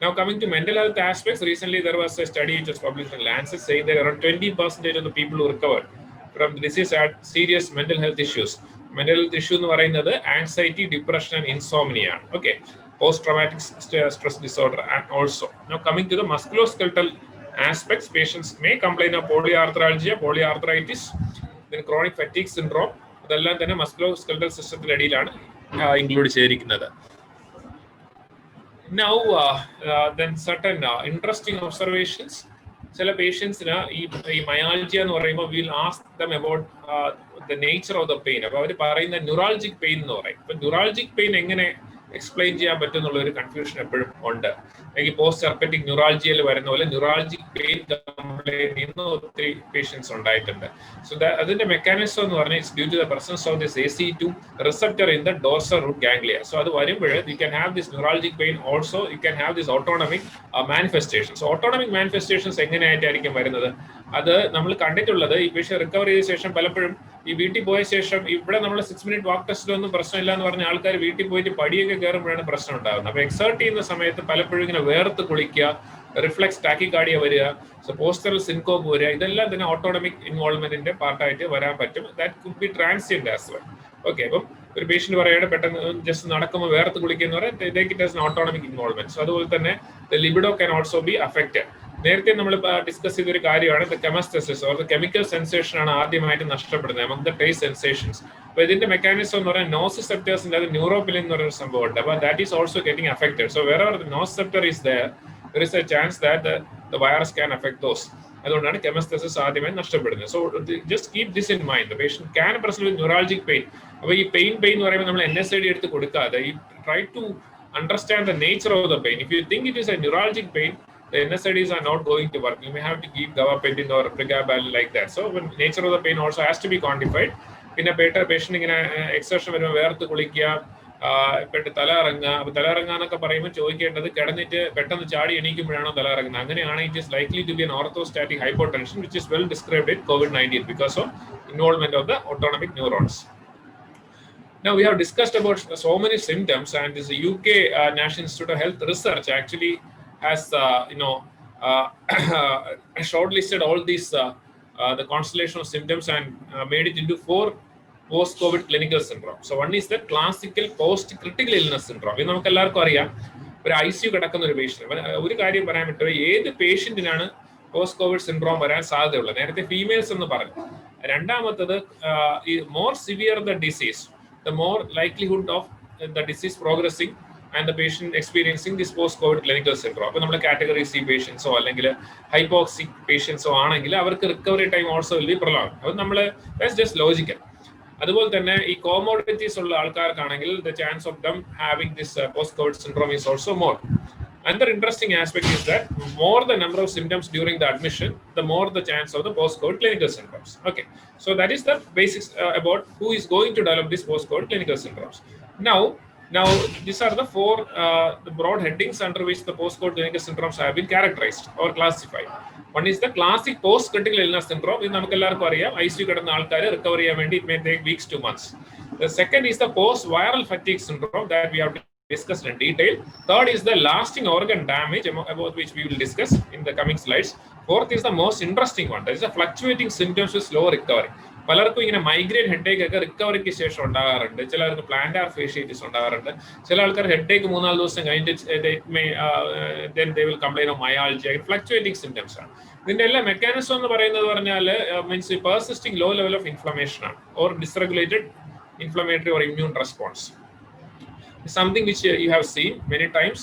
Now coming to mental health aspects, recently there was a study which was published in Lancet saying that around 20% of the people who recovered from the disease had serious mental health issues. Mental health issue എന്ന് പറയുന്നത് anxiety, depression and insomnia. Okay, post-traumatic stress disorder and also. Now coming to the musculoskeletal aspects, patients may complain of polyarthralgia, polyarthritis, then chronic fatigue syndrome. ഇതെല്ലാം തന്നെ musculoskeletal സിസ്റ്റത്തിന്റെ അടിയിലാണ് include ചെയ്തിരിക്കുന്നത്. Now then certain interesting observations. ചില പേഷ്യൻസിന് ഈ myalgia എന്ന് പറയുമ്പോൾ will ask them about the nature of the pain. അപ്പൊ അവർ പറയുന്ന ന്യൂറാൾജിക് പെയിൻ എന്ന് പറയും. അപ്പൊ ന്യൂറാൾജിക് പെയിൻ എങ്ങനെ എക്സ്പ്ലെയിൻ ചെയ്യാൻ പറ്റും എന്നുള്ള ഒരു കൺഫ്യൂഷൻ എപ്പോഴും ഉണ്ട്. അല്ലെങ്കിൽ പോസ്റ്റ് ഹെർപ്പറ്റിക് ന്യൂറാൾജിയയിൽ വരുന്ന പോലെ ന്യൂറാൾജിക് പെയിൻ കംപ്ലൈന്റ് ചെയ്യുന്ന ഒത്തിരി പേഷ്യൻസ് ഉണ്ടായിട്ടുണ്ട്. സോ അതിന്റെ മെക്കാനിസം എന്ന് പറഞ്ഞാൽ it's due to the presence of this AC2 receptor in the dorsal root ganglia. So അത് വരുമ്പോൾ you can have this neuralgic pain, also you can have this autonomic manifestations. So autonomic manifestations എങ്ങനെയായിട്ടായിരിക്കും വരുന്നത്? അത് നമ്മൾ കണ്ടിട്ടുള്ളത് ഈ patient recover ചെയ്ത ശേഷം പലപ്പോഴും ഈ വീട്ടിൽ പോയ ശേഷം ഇവിടെ നമ്മൾ 6 minute വാക്ക് ടെസ്റ്റിലൊന്നും പ്രശ്നമില്ല എന്ന് പറഞ്ഞ ആൾക്കാർ വീട്ടിൽ പോയിട്ട് പടിയൊക്കെ കയറുമ്പോഴാണ് പ്രശ്നം ഉണ്ടാകുന്നത്. അപ്പൊ എക്സേർട്ട് ചെയ്യുന്ന സമയത്ത് പലപ്പോഴും ഇങ്ങനെ വേർത്ത് കുളിക്കുക, റിഫ്ലെക്സ് ടാക്കികാർഡിയ വരിക, സോ പോസ്റ്ററൽ സിൻകോപ്പ് വരിക, ഇതെല്ലാം തന്നെ ഓട്ടോണമിക് ഇൻവോൾവ്മെന്റിന്റെ പാർട്ടായിട്ട് വരാൻ പറ്റും. That could be transient as well. Okay, അപ്പം ഒരു പേഷ്യന്റ് പറയുകയാണ് പെട്ടെന്ന് ജസ്റ്റ് നടക്കുമ്പോൾ വേർത്ത് കുളിക്കുന്ന പറയാൻ ഓട്ടോണമിക് ഇൻവോൾവ്മെന്റ്. സോ അതുപോലെ തന്നെ libido can also be affected. നേരത്തെ നമ്മൾ ഡിസ്കസ് ചെയ്തൊരു കാര്യമാണ് കെമസ്തെസിസ് ഓർ കെമിക്കൽ സെൻസേഷൻ ആണ് ആദ്യമായിട്ട് നഷ്ടപ്പെടുന്നത് among the taste sensations. അപ്പൊ ഇതിന്റെ മെക്കാനിസം എന്ന് പറഞ്ഞാൽ നോസിസെപ്റ്റേഴ്സിന്റെ അത് ന്യൂറോപിലിൻ എന്ന് പറയുന്ന സംഭവം ഉണ്ട്. അപ്പൊ that is also getting affected. So wherever the nociceptor is there is a chance that the virus can affect those. അതുകൊണ്ടാണ് കെമസ്തെസിസ് ആദ്യമായി നഷ്ടപ്പെടുന്നത്. So just keep this in mind. The patient can present with neuralgic pain. അപ്പൊ ഈ pain എന്ന് പറയുമ്പോൾ നമ്മൾ NSAID എടുത്ത് കൊടുക്കാതെ ഈ try to understand the nature of the pain. If you think it is a neuralgic pain, the NSAIDs are not going to work. You may have to give gabapentin or pregabalin like that. So when nature of the pain also has to be quantified. പിന്നെ patient ഇങ്ങനെ exertion വരുമ്പോൾ വേർത്ത് കുളിക്കുക, പെട്ട് തല ഇറങ്ങുക. അപ്പൊ തല ഇറങ്ങുക എന്നൊക്കെ പറയുമ്പോൾ ചോദിക്കേണ്ടത് കിടന്നിട്ട് പെട്ടെന്ന് ചാടി എണീക്കുമ്പോഴാണോ തല ഇറങ്ങുന്നത്? അങ്ങനെയാണ് it is likely to be an orthostatic hypotension which is well described in COVID-19 because of involvement of the autonomic neurons. Now we have discussed about so many symptoms, and this UK National Institute of Health Research actually has shortlisted all these the constellation of symptoms and made it into 4 post-COVID clinical syndrome. So one is the classical post-critical illness syndrome. ഇത് നമുക്ക് എല്ലാവർക്കും അറിയാം. ഒരു ICU കിടക്കുന്ന ഒരു patient. ഒരു കാര്യം പറയാൻ പറ്റുമോ, ഏത് പേഷ്യന്റിനാണ് പോസ്റ്റ് കോവിഡ് സിൻഡ്രോം വരാൻ സാധ്യതയുള്ളത്? നേരത്തെ ഫീമെയിൽസ് എന്ന് പറഞ്ഞു. രണ്ടാമത്തത് more severe the disease, the more likelihood of the disease progressing and the patient experiencing this post-COVID clinical syndrome. അപ്പോൾ നമ്മുടെ കാറ്റഗറി C പേഷ്യൻസോ അല്ലെങ്കിൽ ഹൈപ്പോക്സിക് പേഷ്യൻസോ ആണെങ്കിൽ അവർക്ക് recovery time also will be prolong. അത് നമ്മൾ ദാറ്റ്സ് ജസ്റ്റ് ലോജിക്കൽ. അതുപോലെ തന്നെ ഈ കോമോർബിഡിറ്റീസ് ഉള്ള ആൾക്കാർക്കാണെങ്കിൽ the chance of them having this post-COVID syndrome is also more. Another interesting aspect is that more the number of symptoms during the admission, the more the chance of the post-COVID clinical syndromes. Okay, so that is the basics about who is going to develop this post-COVID clinical syndromes. Now these are the 4 the broad headings under which the post-COVID clinical syndromes have been characterized or classified. One is the classic post-critical illness syndrome. ഇത് നമുക്ക് എല്ലാവർക്കും അറിയാം. ICU കിടന്ന ആൾക്കാർ recover ചെയ്യാൻ വേണ്ടി it may take weeks to months. The second is the post-viral fatigue syndrome that we have discussed in detail. Third is the lasting organ damage, about which we will discuss in the coming slides. Fourth is the most interesting one. That is the fluctuating symptoms with slow recovery. പലർക്കും ഇങ്ങനെ migraine headache ഒക്കെ റിക്കവറിക്ക് ശേഷം ഉണ്ടാകാറുണ്ട്. ചിലർക്ക് plantar fasciitis ഉണ്ടാകാറുണ്ട്. ചില ആൾക്കാർ headache 3-4 ദിവസം കഴിഞ്ഞിട്ട് then they will complain of myalgia. Fluctuating symptoms ആണ്. ഇതിന്റെ എല്ലാ മെക്കാനിസം എന്ന് പറയുന്നത് പറഞ്ഞാൽ means persisting low level of inflammation ആണ്, or dysregulated inflammatory or immune response. Something which you have seen many times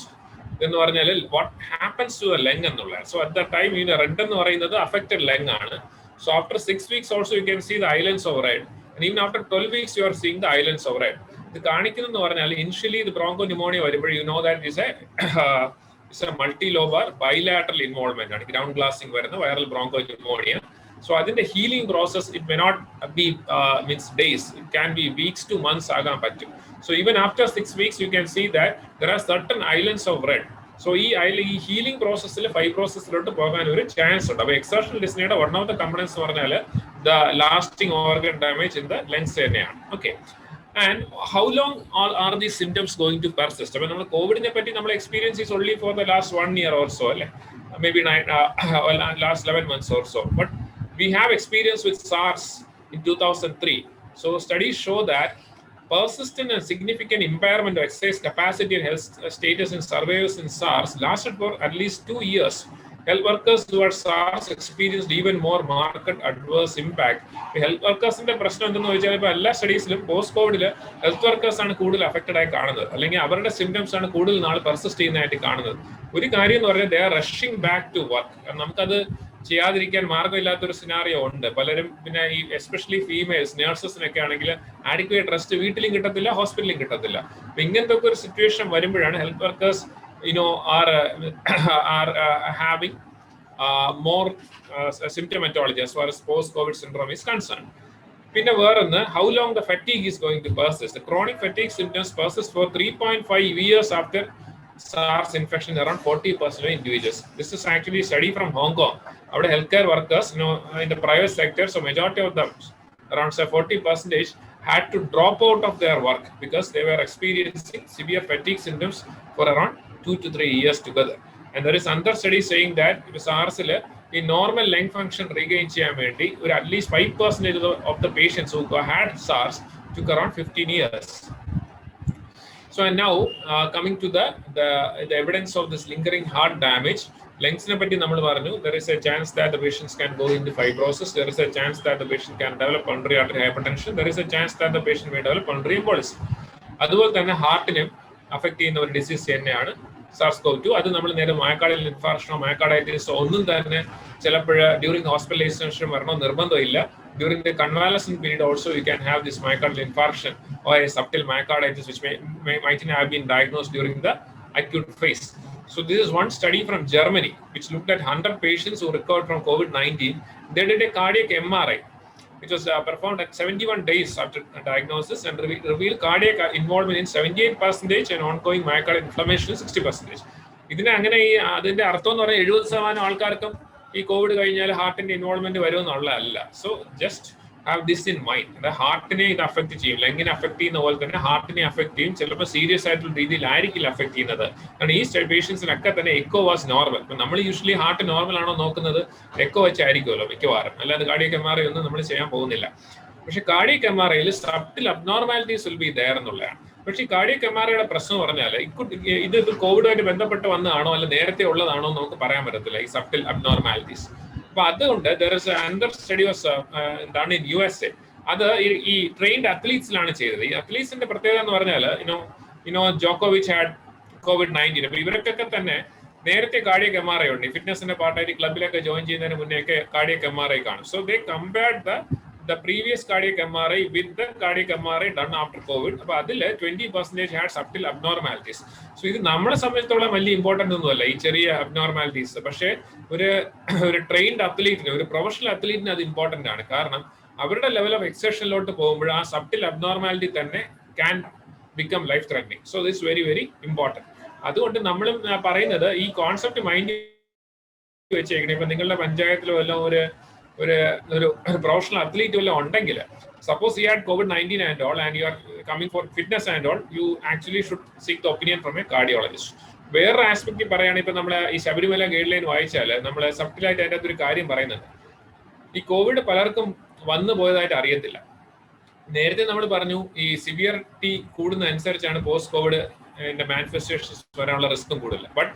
എന്ന് പറഞ്ഞാൽ what happens to the lung എന്നുള്ളത്. So at that time red എന്ന് പറയുന്നത് affected lung ആണ്. So after 6 weeks also you can see the islands of red, and even after 12 weeks you are seeing the islands of red. ഇത് കാണിക്കുന്നതെന്ന് പറഞ്ഞാൽ initially the bronchopneumonia വരുമ്പോൾ you know that is a multilobar bilateral involvement ആണ്, ground glassing വരുന്ന viral bronchopneumonia. So അതിന്റെ healing process it may not be means days, it can be weeks to months ആകാൻ പറ്റും. So even after 6 weeks you can see that there are certain islands of red. So ഈ healing പ്രോസസ്സിൽ ഫൈബ്രോസിസിലോട്ട് പോകാൻ ഒരു chance ഉണ്ട്. അപ്പോൾ exertional ഡിസ്നിയുടെ വൺ ഓഫ് ദ കമ്പണൻസ് എന്ന് പറഞ്ഞാൽ the lasting organ damage in the lungs തന്നെയാണ്. Okay, and how long are these symptoms going to persist? അപ്പോൾ നമ്മൾ കോവിഡിനെ പറ്റി നമ്മൾ experience is only for the last 1 year or so, അല്ലേ, maybe last 11 months or so. But we have experience with SARS in 2003. So studies show that persistent and significant impairment of exercise capacity and health status in survivors in SARS lasted for at least 2 years. Health workers who had SARS experienced even more marked adverse impact. Health workers ന്റെ പ്രശ്നം എന്തെന്ന് ചോദിച്ചാൽ ഇപ്പോൾ എല്ലാ സ്റ്റഡീസിലും post കോവിഡിൽ health workers ആണ് കൂടുതൽ affected ആയി കാണുന്നത്, അല്ലെങ്കിൽ അവരുടെ സിംറ്റംസ് ആണ് കൂടുതൽ നാൾ പെർസിസ്റ്റ് ചെയ്യുന്നതായിട്ട് കാണുന്നത്. ഒരു കാര്യം എന്ന് പറഞ്ഞാൽ they are rushing back to work. നമുക്കത് ചെയ്യാതിരിക്കാൻ മാർഗമില്ലാത്തൊരു സിനാറിയോ ഉണ്ട്. പലരും പിന്നെ ഈ എസ്പെഷ്യലി ഫീമെയിൽസ് നേഴ്സസിനൊക്കെ ആണെങ്കിൽ ആഡിക്വേറ്റ് റെസ്റ്റ് വീട്ടിലും കിട്ടത്തില്ല, ഹോസ്പിറ്റലിലും കിട്ടത്തില്ല. അപ്പൊ ഇങ്ങനത്തെ ഒക്കെ ഒരു സിറ്റുവേഷൻ വരുമ്പോഴാണ് health workers are having more symptomatology as far as post-COVID syndrome is concerned. How long the fatigue is going to persist? The chronic fatigue symptoms persist for 3.5 years after SARS infection in around 40% of individuals. This is actually a study from Hong Kong. Our healthcare workers, in the private sector, so majority of them, around 40%, had to drop out of their work because they were experiencing severe fatigue symptoms for around 2 to 3 years together. And there is another study saying that SARS in normal lung function regain at least 5% of the patients who had SARS took around 15 years. So and now coming to the evidence of this lingering heart damage, lungs there is a chance that the patients can go into fibrosis. There is a chance that the patient can develop pulmonary artery hypertension. There is a chance that the patient may develop pulmonary embolism. അതുപോലെ തന്നെ ഹാർട്ടിനെ affect ചെയ്യുന്ന ഒരു disease തന്നെയാണ് SARS-CoV-2. അത് നമ്മൾ നേരെ myocardial ഇൻഫാർക്ഷനോ മയോകാർഡൈറ്റിസോ ഒന്നും തന്നെ ചിലപ്പോൾ ഡ്യൂറിംഗ് ഹോസ്പിറ്റലൈസേഷൻ വരണോ നിർബന്ധമില്ല. During the convalescent period also you can have this myocardial infarction or a subtle myocarditis which might have been diagnosed during the acute phase. So this is one study from Germany which looked at 100 patients who recovered from COVID-19. They did a cardiac MRI which was performed at 71 days after diagnosis and revealed cardiac involvement in 78% and ongoing myocardial inflammation in 60%. ഇതിനെ അങ്ങനെ അതിന്റെ അർത്ഥം എന്ന് പറഞ്ഞാൽ 70% ആൾക്കാർക്കും ഈ COVID കഴിഞ്ഞാൽ ഹാർട്ടിന്റെ ഇൻവോൾവ്മെന്റ് വരുമെന്നുള്ളതല്ല. So just have this in mind. ഹാർട്ടിനെ ഇത് അഫക്ട് ചെയ്യും, ലങ്ങിനെ അഫക്ട് ചെയ്യുന്ന പോലെ തന്നെ ഹാർട്ടിനെ അഫക്ട് ചെയ്യും. ചിലപ്പോൾ സീരിയസ് ആയിട്ടുള്ള രീതിയിലായിരിക്കില്ല അഫക്ട് ചെയ്യുന്നത്. കാരണം ഈ പേഷ്യൻസിനൊക്കെ തന്നെ എക്കോ വാസ് നോർമൽ. ഇപ്പം നമ്മൾ യൂഷ്വലി ഹാർട്ട് നോർമൽ ആണോ നോക്കുന്നത്, എക്കോ വെച്ചായിരിക്കുമല്ലോ മിക്കവാറും, അല്ലാതെ കാർഡിയക് MRI ഒന്നും നമ്മൾ ചെയ്യാൻ പോകുന്നില്ല. പക്ഷെ കാർഡിയക് MRIയിൽ subtle abnormalities will be there എന്നുള്ളതാണ്. പക്ഷേ ഈ കാർഡിയക് MRIയുടെ പ്രശ്നം പറഞ്ഞാൽ ഇത് കോവിഡുമായിട്ട് ബന്ധപ്പെട്ട് വന്നതാണോ അല്ല നേരത്തെ ഉള്ളതാണോ നമുക്ക് പറയാൻ പറ്റത്തില്ല, ഈ സബ്റ്റിൽ അബ്നോർമാലിറ്റീസ്. അപ്പൊ അതുകൊണ്ട് there is another study was done in USA. അത് ഈ ട്രെയിൻഡ് അത്ലീറ്റ്സിലാണ് ചെയ്തത്. ഈ അത്ലീറ്റ്സിന്റെ പ്രത്യേകത എന്ന് പറഞ്ഞാൽ ജോക്കോവിച്ച് ഹാഡ് COVID-19. അപ്പൊ ഇവർക്കൊക്കെ തന്നെ നേരത്തെ കാർഡിയക് MRI ഉണ്ട്. ഫിറ്റ്നസിന്റെ പാർട്ടായിട്ട് ക്ലബിലൊക്കെ ജോയിൻ ചെയ്യുന്നതിന് മുന്നേയൊക്കെ കാർഡിയക് MRI കാണും. So they compared the previous cardiac MRI with the cardiac MRI done after COVID. അപ്പോൾ അതിൽ 20% had subtle abnormalities. സോ ഇത് നമ്മളെ സംബന്ധിച്ചിടത്തോളം വലിയ ഇമ്പോർട്ടൻ്റ് ഒന്നുമല്ല ഈ ചെറിയ അബ്നോർമാലിറ്റീസ്. പക്ഷേ ഒരു ട്രെയിൻഡ് അത്ലീറ്റിന്, ഒരു പ്രൊഫഷണൽ അത്ലീറ്റിന് അത് ഇമ്പോർട്ടൻ്റ് ആണ്. കാരണം അവരുടെ ലെവൽ ഓഫ് എക്സെഷനിലോട്ട് പോകുമ്പോൾ ആ സബ്റ്റിൽ അബ്നോർമാലിറ്റി തന്നെ can become life threatening. So this very very important. അതുകൊണ്ട് നമ്മളും പറയുന്നത് ഈ കോൺസെപ്റ്റ് മൈൻഡിൽ വെച്ചേക്കണം. ഇപ്പം നിങ്ങളുടെ പഞ്ചായത്തിലോ എല്ലാം ഒരു പ്രൊഫഷണൽ അത്ലീറ്റ് വല്ലതും ഉണ്ടെങ്കിൽ, suppose you had COVID-19 and all and you are coming for fitness and all, you actually should seek the opinion from a cardiologist. വേറൊരു ആസ്പെക്റ്റിൽ പറയുകയാണെങ്കിൽ ഇപ്പം നമ്മൾ ഈ ശബരിമല ഗൈഡ് ലൈൻ വായിച്ചാൽ നമ്മൾ സബ്റ്റിലായിട്ട് അതിൻ്റെ അകത്തൊരു കാര്യം പറയുന്നുണ്ട്. ഈ കോവിഡ് പലർക്കും വന്നു പോയതായിട്ട് അറിയത്തില്ല. നേരത്തെ നമ്മൾ പറഞ്ഞു ഈ സിവിയറിറ്റി കൂടുന്ന അനുസരിച്ചാണ് പോസ്റ്റ് കോവിഡ് മാനിഫെസ്റ്റേഷൻസ് വരാനുള്ള റിസ്ക്കും കൂടുതൽ. But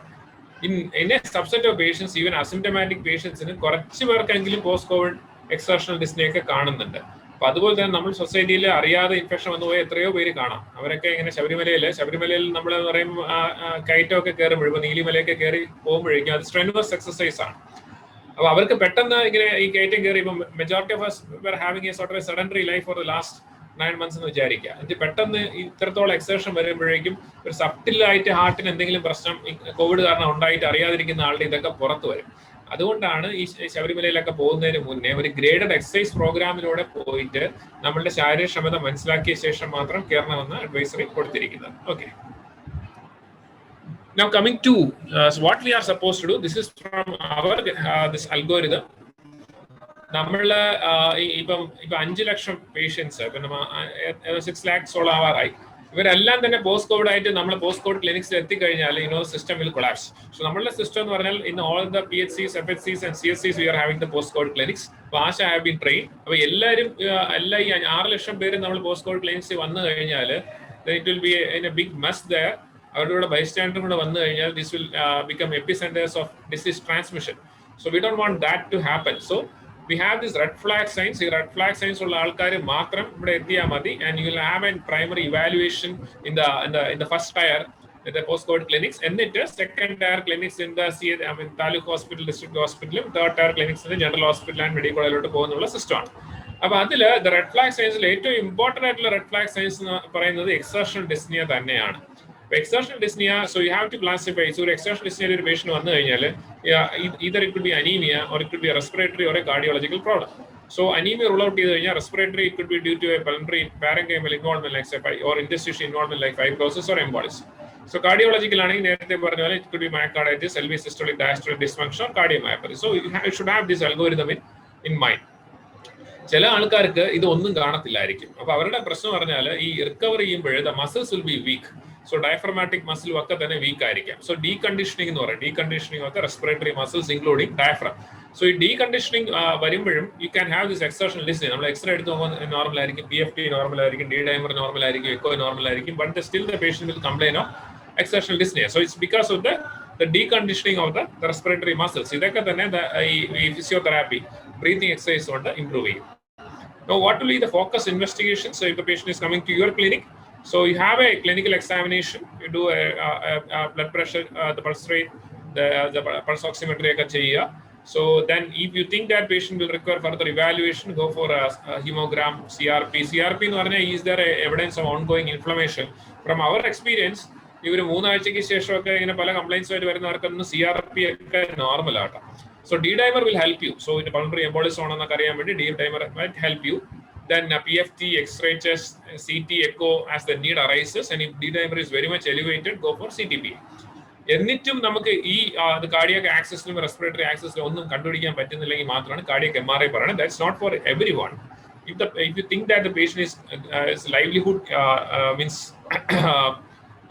in a subset of patients, even asymptomatic patients, കുറച്ച് പേർക്കെങ്കിലും പോസ്റ്റ് കോവിഡ് എക്സർഷണൽ ഡിസ്നെ ഒക്കെ കാണുന്നുണ്ട്. അപ്പൊ അതുപോലെ തന്നെ നമ്മൾ സൊസൈറ്റിയിൽ അറിയാതെ ഇൻഫെക്ഷൻ വന്നു പോയ എത്രയോ പേര് കാണാം. അവരൊക്കെ ഇങ്ങനെ ശബരിമലയിൽ നമ്മൾ പറയുമ്പോൾ കയറ്റമൊക്കെ കയറുമ്പോഴും നീലിമലയൊക്കെ കയറി പോകുമ്പോഴേക്കും അത് സ്ട്രെനുവസ് എക്സസൈസ് ആണ്. അപ്പൊ അവർക്ക് പെട്ടെന്ന് ഇങ്ങനെ ഈ കയറ്റം കയറി ഇപ്പം majority of us were having a sort of a sedentary life for the last 9 months എന്ന് വിചാരിക്കുക. എന്നിട്ട് പെട്ടെന്ന് ഇത്രത്തോളം എക്സർഷൻ വരുമ്പോഴേക്കും ഒരു സബ്റ്റിലായിട്ട് ഹാർട്ടിന് എന്തെങ്കിലും പ്രശ്നം കോവിഡ് കാരണം ഉണ്ടായിട്ട് അറിയാതിരിക്കുന്ന ആളുടെ ഇതൊക്കെ പുറത്തു വരും. അതുകൊണ്ടാണ് ഈ ശബരിമലയിലൊക്കെ പോകുന്നതിന് മുന്നേ ഒരു ഗ്രേഡഡ് എക്സസൈസ് പ്രോഗ്രാമിലൂടെ പോയിട്ട് നമ്മളുടെ ശാരീരക്ഷമത മനസ്സിലാക്കിയ ശേഷം മാത്രം കയറണമെന്ന് അഡ്വൈസറി കൊടുത്തിരിക്കുന്നത്. Okay, now coming to what we are supposed to do. This is from our this algorithm. നമ്മൾ ഇപ്പം 5 ലക്ഷം പേഷ്യൻസ്, ഇപ്പം 6 lakhs ആവാറായി. ഇവരെല്ലാം തന്നെ പോസ്റ്റ് കോവിഡ് ആയിട്ട് നമ്മൾ പോസ്റ്റ് കോവിഡ് ക്ലിനിക്സിൽ എത്തിക്കഴിഞ്ഞാൽ സിസ്റ്റം വിൽ കൊളാപ്സ്. സോ നമ്മളുടെ സിസ്റ്റം എന്ന് പറഞ്ഞാൽ in all the PHCs, FHCs and CSCs we are having the post covid clinics. Asha have been trained. അപ്പോൾ എല്ലാവരും ഈ 6 ലക്ഷം പേര് നമ്മൾ പോസ്റ്റ് കോവിഡ് ക്ലിനിക്സിൽ വന്നു കഴിഞ്ഞാൽ it will be in a big mess there. അവരുടെ കൂടെ ബൈസ്റ്റാൻഡറും കൂടെ വന്നു കഴിഞ്ഞാൽ this will become epicenters of disease transmission. So we don't want that to happen. So we have this red flag signs. ഈ red flag signs ഉള്ള ആൾക്കാർ മാത്രം ഇവിടെ എത്തിയാൽ മതി. And you will have a primary evaluation in the first tier at the post covid clinics, എന്നിട്ട് second tier clinics in the taluk hospital, district ഹോസ്പിറ്റലും third tier clinics in the general hospital and medical കോളേജിലോട്ട് പോകുന്നുള്ള സിസ്റ്റമാണ്. അപ്പൊ അതിൽ red flag സൈൻസിൽ ഏറ്റവും important ആയിട്ടുള്ള red flag signs എന്ന് പറയുന്നത് എക്സർഷണൽ ഡിസ്നിയ തന്നെയാണ്. Exertional dyspnea, so you have to classify. So exertional dyspnea patient either it could be anemia or it could be a respiratory or a cardiological problem. So anemia rule out respiratory, it could be due to a pulmonary parenchymal involvement like or interstitial involvement like fibrosis or embolism. So cardiological it could be myocarditis, LV systolic diastolic dysfunction or cardiomyopathy. So you should have this algorithm in mind. ചില ആൾക്കാർക്ക് ഇതൊന്നും കാണത്തില്ലായിരിക്കും. അപ്പൊ അവരുടെ പ്രശ്നം പറഞ്ഞാൽ ഈ recover ചെയ്യുമ്പോൾ the muscles will be weak. So diaphragmatic മസിലും ഒക്കെ തന്നെ വീക്ക് ആയിരിക്കാം. സോ ഡീകണ്ടീഷനിങ് എന്ന് പറയും. Deconditioning of the respiratory muscles including diaphragm. So ഈ ഡീകണ്ടീഷനിങ് വരുമ്പോഴും you can have this exertional dyspnoea. നമ്മൾ എക്സ്റേ എടുത്ത് നോക്കുമ്പോൾ നോർമൽ ആയിരിക്കും, PFT നോർമൽ ആയിരിക്കും, ഡി ഡൈമർ നോർമൽ ആയിരിക്കും, എക്കോ നോർമൽ ആയിരിക്കും. But still the patient will complain of exertional dyspnea. So it's because of the deconditioning of the respiratory muscles. ഇതൊക്കെ തന്നെ ഈ physiotherapy, breathing exercise കൊണ്ട് improve ചെയ്യും. Now, what will be the focus investigation? So if the patient is coming to your clinic, so you have a clinical examination, you do a blood pressure, the pulse rate, the pulse oximetry. So then if you think that patient will require further evaluation, go for a hemogram, CRP. CRP is there evidence of ongoing inflammation? From our experience, ഇവർ 3 ആഴ്ചയ്ക്ക് ശേഷമൊക്കെ ഇങ്ങനെ പല complaints ആയിട്ട് വരുന്നവർക്കൊന്നും CRP ഒക്കെ normal ആക്കാം. So D-dimer will help you. So in pulmonary embolism ആണെന്നൊക്കെ അറിയാൻ വേണ്ടി D-dimer might help you. Then PFT, X-ray chest, CT, echo as the need arises. And if D-dimer is very much elevated, go for CTP. എന്നിട്ടും നമുക്ക് ഈ cardiac ആക്സിസിലും respiratory ആക്സിസിലും ഒന്നും കണ്ടുപിടിക്കാൻ പറ്റുന്നില്ലെങ്കിൽ മാത്രമാണ് കാർഡിയാക് MRI പറയുന്നത്. That's not for everyone. If you think that the patient is livelihood means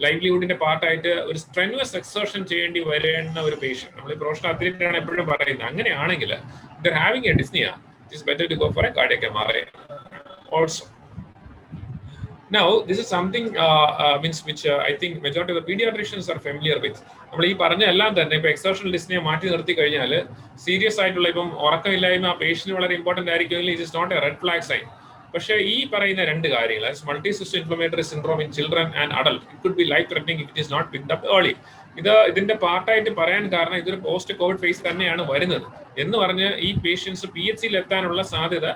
ലൈവ്ലിഹുഡിന്റെ പാർട്ടായിട്ട് ഒരു സ്ട്രെനുവസ് എക്സർഷൻ ചെയ്യേണ്ടി വരുന്ന ഒരു പേഷ്യന്റ്, നമ്മൾ പ്രൊഫഷണൽ അത്ലറ്റിനാണ് എപ്പോഴും പറയുന്നത്, അങ്ങനെയാണെങ്കിൽ they're having a dyspnea, it is better to go for a cardiac MRI also. Now this is something which I think majority of the pediatricians are familiar with. നമ്മൾ ഈ പറഞ്ഞ എല്ലാം തന്നെ ഇപ്പൊ എക്സർഷണൽ ഡിസ്നിയ മാറ്റി നിർത്തി കഴിഞ്ഞാൽ സീരിയസ് ആയിട്ടുള്ള ഇപ്പം ഉറക്കമില്ലായ്മ പേഷ്യന്റ് വളരെ ഇമ്പോർട്ടന്റ് ആയിരിക്കുമെങ്കിൽ it is not a red flag sign. പക്ഷേ ഈ പറയുന്ന രണ്ട് കാര്യങ്ങൾ, multi system inflammatory syndrome in children and adult, it could be life threatening it is not picked up early. ഇതിന്റെ പാർട്ടായിട്ട് പറയാൻ കാരണം ഇതൊരു പോസ്റ്റ് കോവിഡ് ഫേസ് തന്നെയാണ് വരുന്നത് എന്ന് പറഞ്ഞ് ഈ പേഷ്യൻസ് PHCയിൽ എത്താനുള്ള സാധ്യത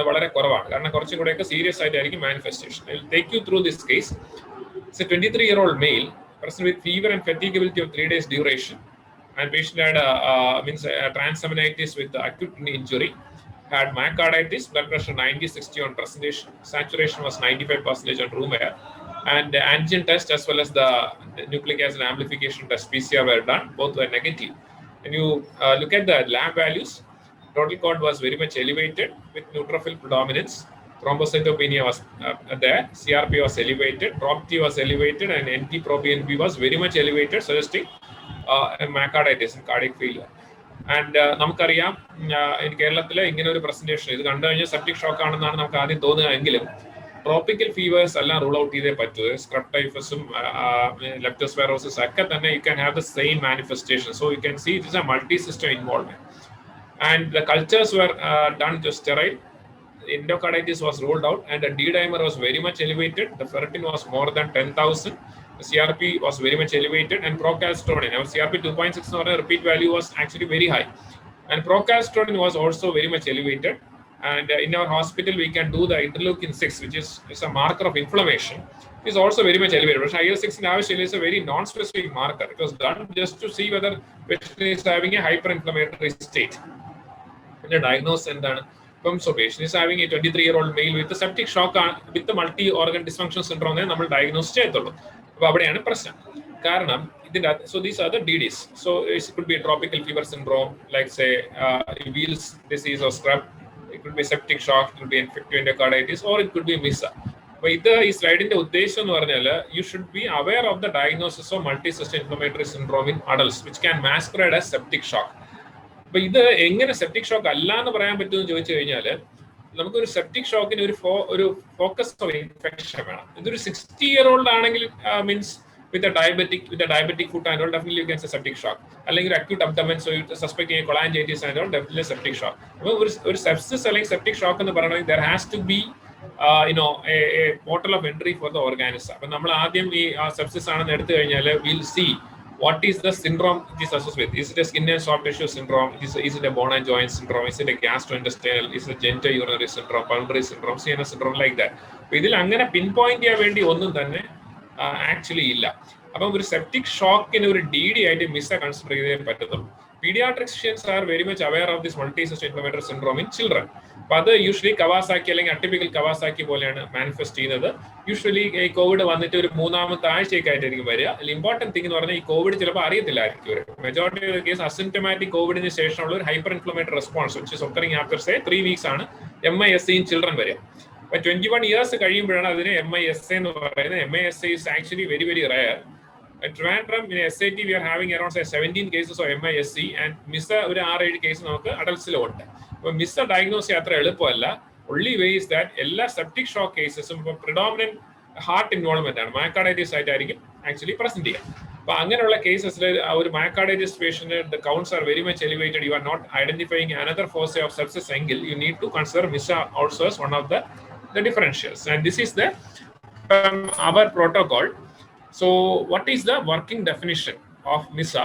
വളരെ കുറവാണ്. കാരണം കുറച്ചും കൂടെയൊക്കെ സീരിയസ് ആയിട്ടായിരിക്കും manifestation. I will take you through this case. It's A 23-year-old male person with fever and fatigability of 3 days duration, and patient had transaminitis with acute injury, had myocarditis, blood pressure 90/60 on presentation, saturation was 95% on room air, and the antigen test as well as the nucleic acid amplification test PCR were done. Both were negative. When you look at the lab values, total count was very much elevated with neutrophil predominance. Thrombocytopenia was there. CRP was elevated. PROBT was elevated, and NT-proBNP was very much elevated, suggesting myocarditis and cardiac failure. And നമുക്കറിയാം കേരളത്തിലെ ഇങ്ങനെ ഒരു presentation ഇത് കണ്ടു കഴിഞ്ഞാൽ septic shock ആണെന്നാണ് നമുക്ക് ആദ്യം തോന്നുക. എങ്കിലും ട്രോപ്പിക്കൽ ഫീവേഴ്സ് എല്ലാം റൂൾ ഔട്ട് ചെയ്തേ പറ്റൂ. സ്ക്രബ് ടൈഫസും ലെപ്റ്റോസ്പൈറോസിസ് ഒക്കെ തന്നെ you can have the same manifestation. So you can see it is a multi system involvement. And the cultures were done to sterile. Endocarditis was ruled out, and the D-dimer was very much elevated. The ferritin was more than 10,000. The CRP was very much elevated, and procalcitonin, our CRP 2.6 repeat value was actually very high, and procalcitonin was also very much elevated. And in our hospital we can do the interleukin-6, which is a marker of inflammation, is also very much elevated. But IL-6 in our is a very non-specific marker. It was done just to see whether patient is having a hyperinflammatory state. And the diagnosis endana. So patient is having a 23-year-old male with a septic shock with the multi-organ dysfunction syndrome. നമ്മൾ diagnose ചെയ്യത്തുള്ളൂ. അപ്പോൾ അവിടെയാണ് പ്രശ്നം. കാരണം ഇതിന്റെ so these are the DDs. So it could be a tropical fever syndrome, like say Weil's disease or scrub. It could be septic shock, it could be infective endocarditis, or it could be MISA. അപ്പോൾ ഇത് ഈ സ്ലൈഡിന്റെ ഉദ്ദേശം എന്ന് പറഞ്ഞാൽ you should be aware of the diagnosis of multi-system inflammatory syndrome in adults, which can masquerade as septic shock. അപ്പൊ ഇത് എങ്ങനെ septic shock അല്ല എന്ന് പറയാൻ പറ്റുമെന്ന് ചോദിച്ചു കഴിഞ്ഞാൽ നമുക്കൊരു സെപ്റ്റിക് ഷോക്കിന് ഒരു ഫോക്കസ് ഓഫ് ഇൻഫെക്ഷൻ വേണം. ഇതൊരു 60-year-old ആണെങ്കിൽ means with diabetic food and all definitely you can say septic shock. അല്ലെങ്കിൽ അക്യൂട്ട് അബ്ഡമൻ സോ സസ്പെക്ട് ചെയ്യുന്ന cholangitis and all definitely septic shock. അപ്പോൾ ഒരു സെപ്സിസ് അല്ലെങ്കിൽ സെപ്റ്റിക് ഷോക്ക് എന്ന് പറയണമെങ്കിൽ there has to be a portal of entry for the organism. അപ്പൊ നമ്മൾ ആദ്യം ഈ സെപ്സിസ് ആണെന്ന് എടുത്തു കഴിഞ്ഞാൽ will see what is the syndrome it is associated with. Is it a skin and soft tissue syndrome? Is it a bone and joint syndrome? Is it a gastrointestinal? Is it a genitourinary syndrome, pulmonary syndrome, CNS syndrome, like that? ഇതിൽ അങ്ങനെ pin point ചെയ്യാൻ വേണ്ടി ഒന്നും തന്നെ actually ഇല്ല. അപ്പം ഒരു septic ഷോക്കിന് ഒരു DD ആയിട്ട് മിസ്സ കൺസിഡർ ചെയ്തേ പറ്റത്തുള്ളൂ. Pediatricians are very much aware of this multi-system inflammatory syndrome in children. അപ്പൊ അത് യൂഷ്വലി കവാസാക്കി അല്ലെങ്കിൽ അട്ടിപ്പിക്കൽ കവാസാക്കി പോലെയാണ് മാനിഫെസ്റ്റ് ചെയ്യുന്നത്. യൂഷ്വലി ഈ കോവിഡ് വന്നിട്ട് ഒരു 3ാമത്തെ ആഴ്ചയൊക്കെ ആയിട്ടായിരിക്കും വരിക. ഇമ്പോർട്ടന്റ് തിങ് എന്ന് പറഞ്ഞാൽ ഈ കോവിഡ് ചിലപ്പോൾ അറിയത്തില്ലായിരിക്കും. മെജോറിറ്റി ഓഫ് കേസ് അസിംപ്റ്റമാറ്റിക് കോവിഡിന് ശേഷമുള്ള ഒരു hyper inflammatory response which is occurring after 3 weeks ആണ് MISA ഇൻ ചിൽഡ്രൻ വരിക. അപ്പൊ 21 years കഴിയുമ്പോഴാണ് അതിന് MISA എന്ന് പറയുന്നത്. MISA is actually very very rare. At Trivandrum in SAT we are having around 17 cases of MISC and MISA ഒരു 6-7 case നമുക്ക് അഡൽട്സിലും ഉണ്ട്. അപ്പോൾ മിസ്സ ഡയഗ്നോസ് ചെയ്യാൻ അത്ര എളുപ്പമല്ല. only way is that എല്ലാ സെപ്റ്റിക് ഷോക്ക് കേസസും പ്രിഡോമിനന്റ് ഹാർട്ട് ഇൻവോൾവ്മെന്റ് ആണ്, മയോകാർഡൈറ്റിസ് ആയിട്ടായിരിക്കും ആക്ച്വലി പ്രസന്റ് ചെയ്യുക. അപ്പൊ അങ്ങനെയുള്ള കേസസിൽ ഒരു myocarditis patient the counts are very much elevated, you are not identifying another foci of sepsis angle, you need to consider MISA also as one of the differentials, and this is the our protocol. So what is the working definition of MISA?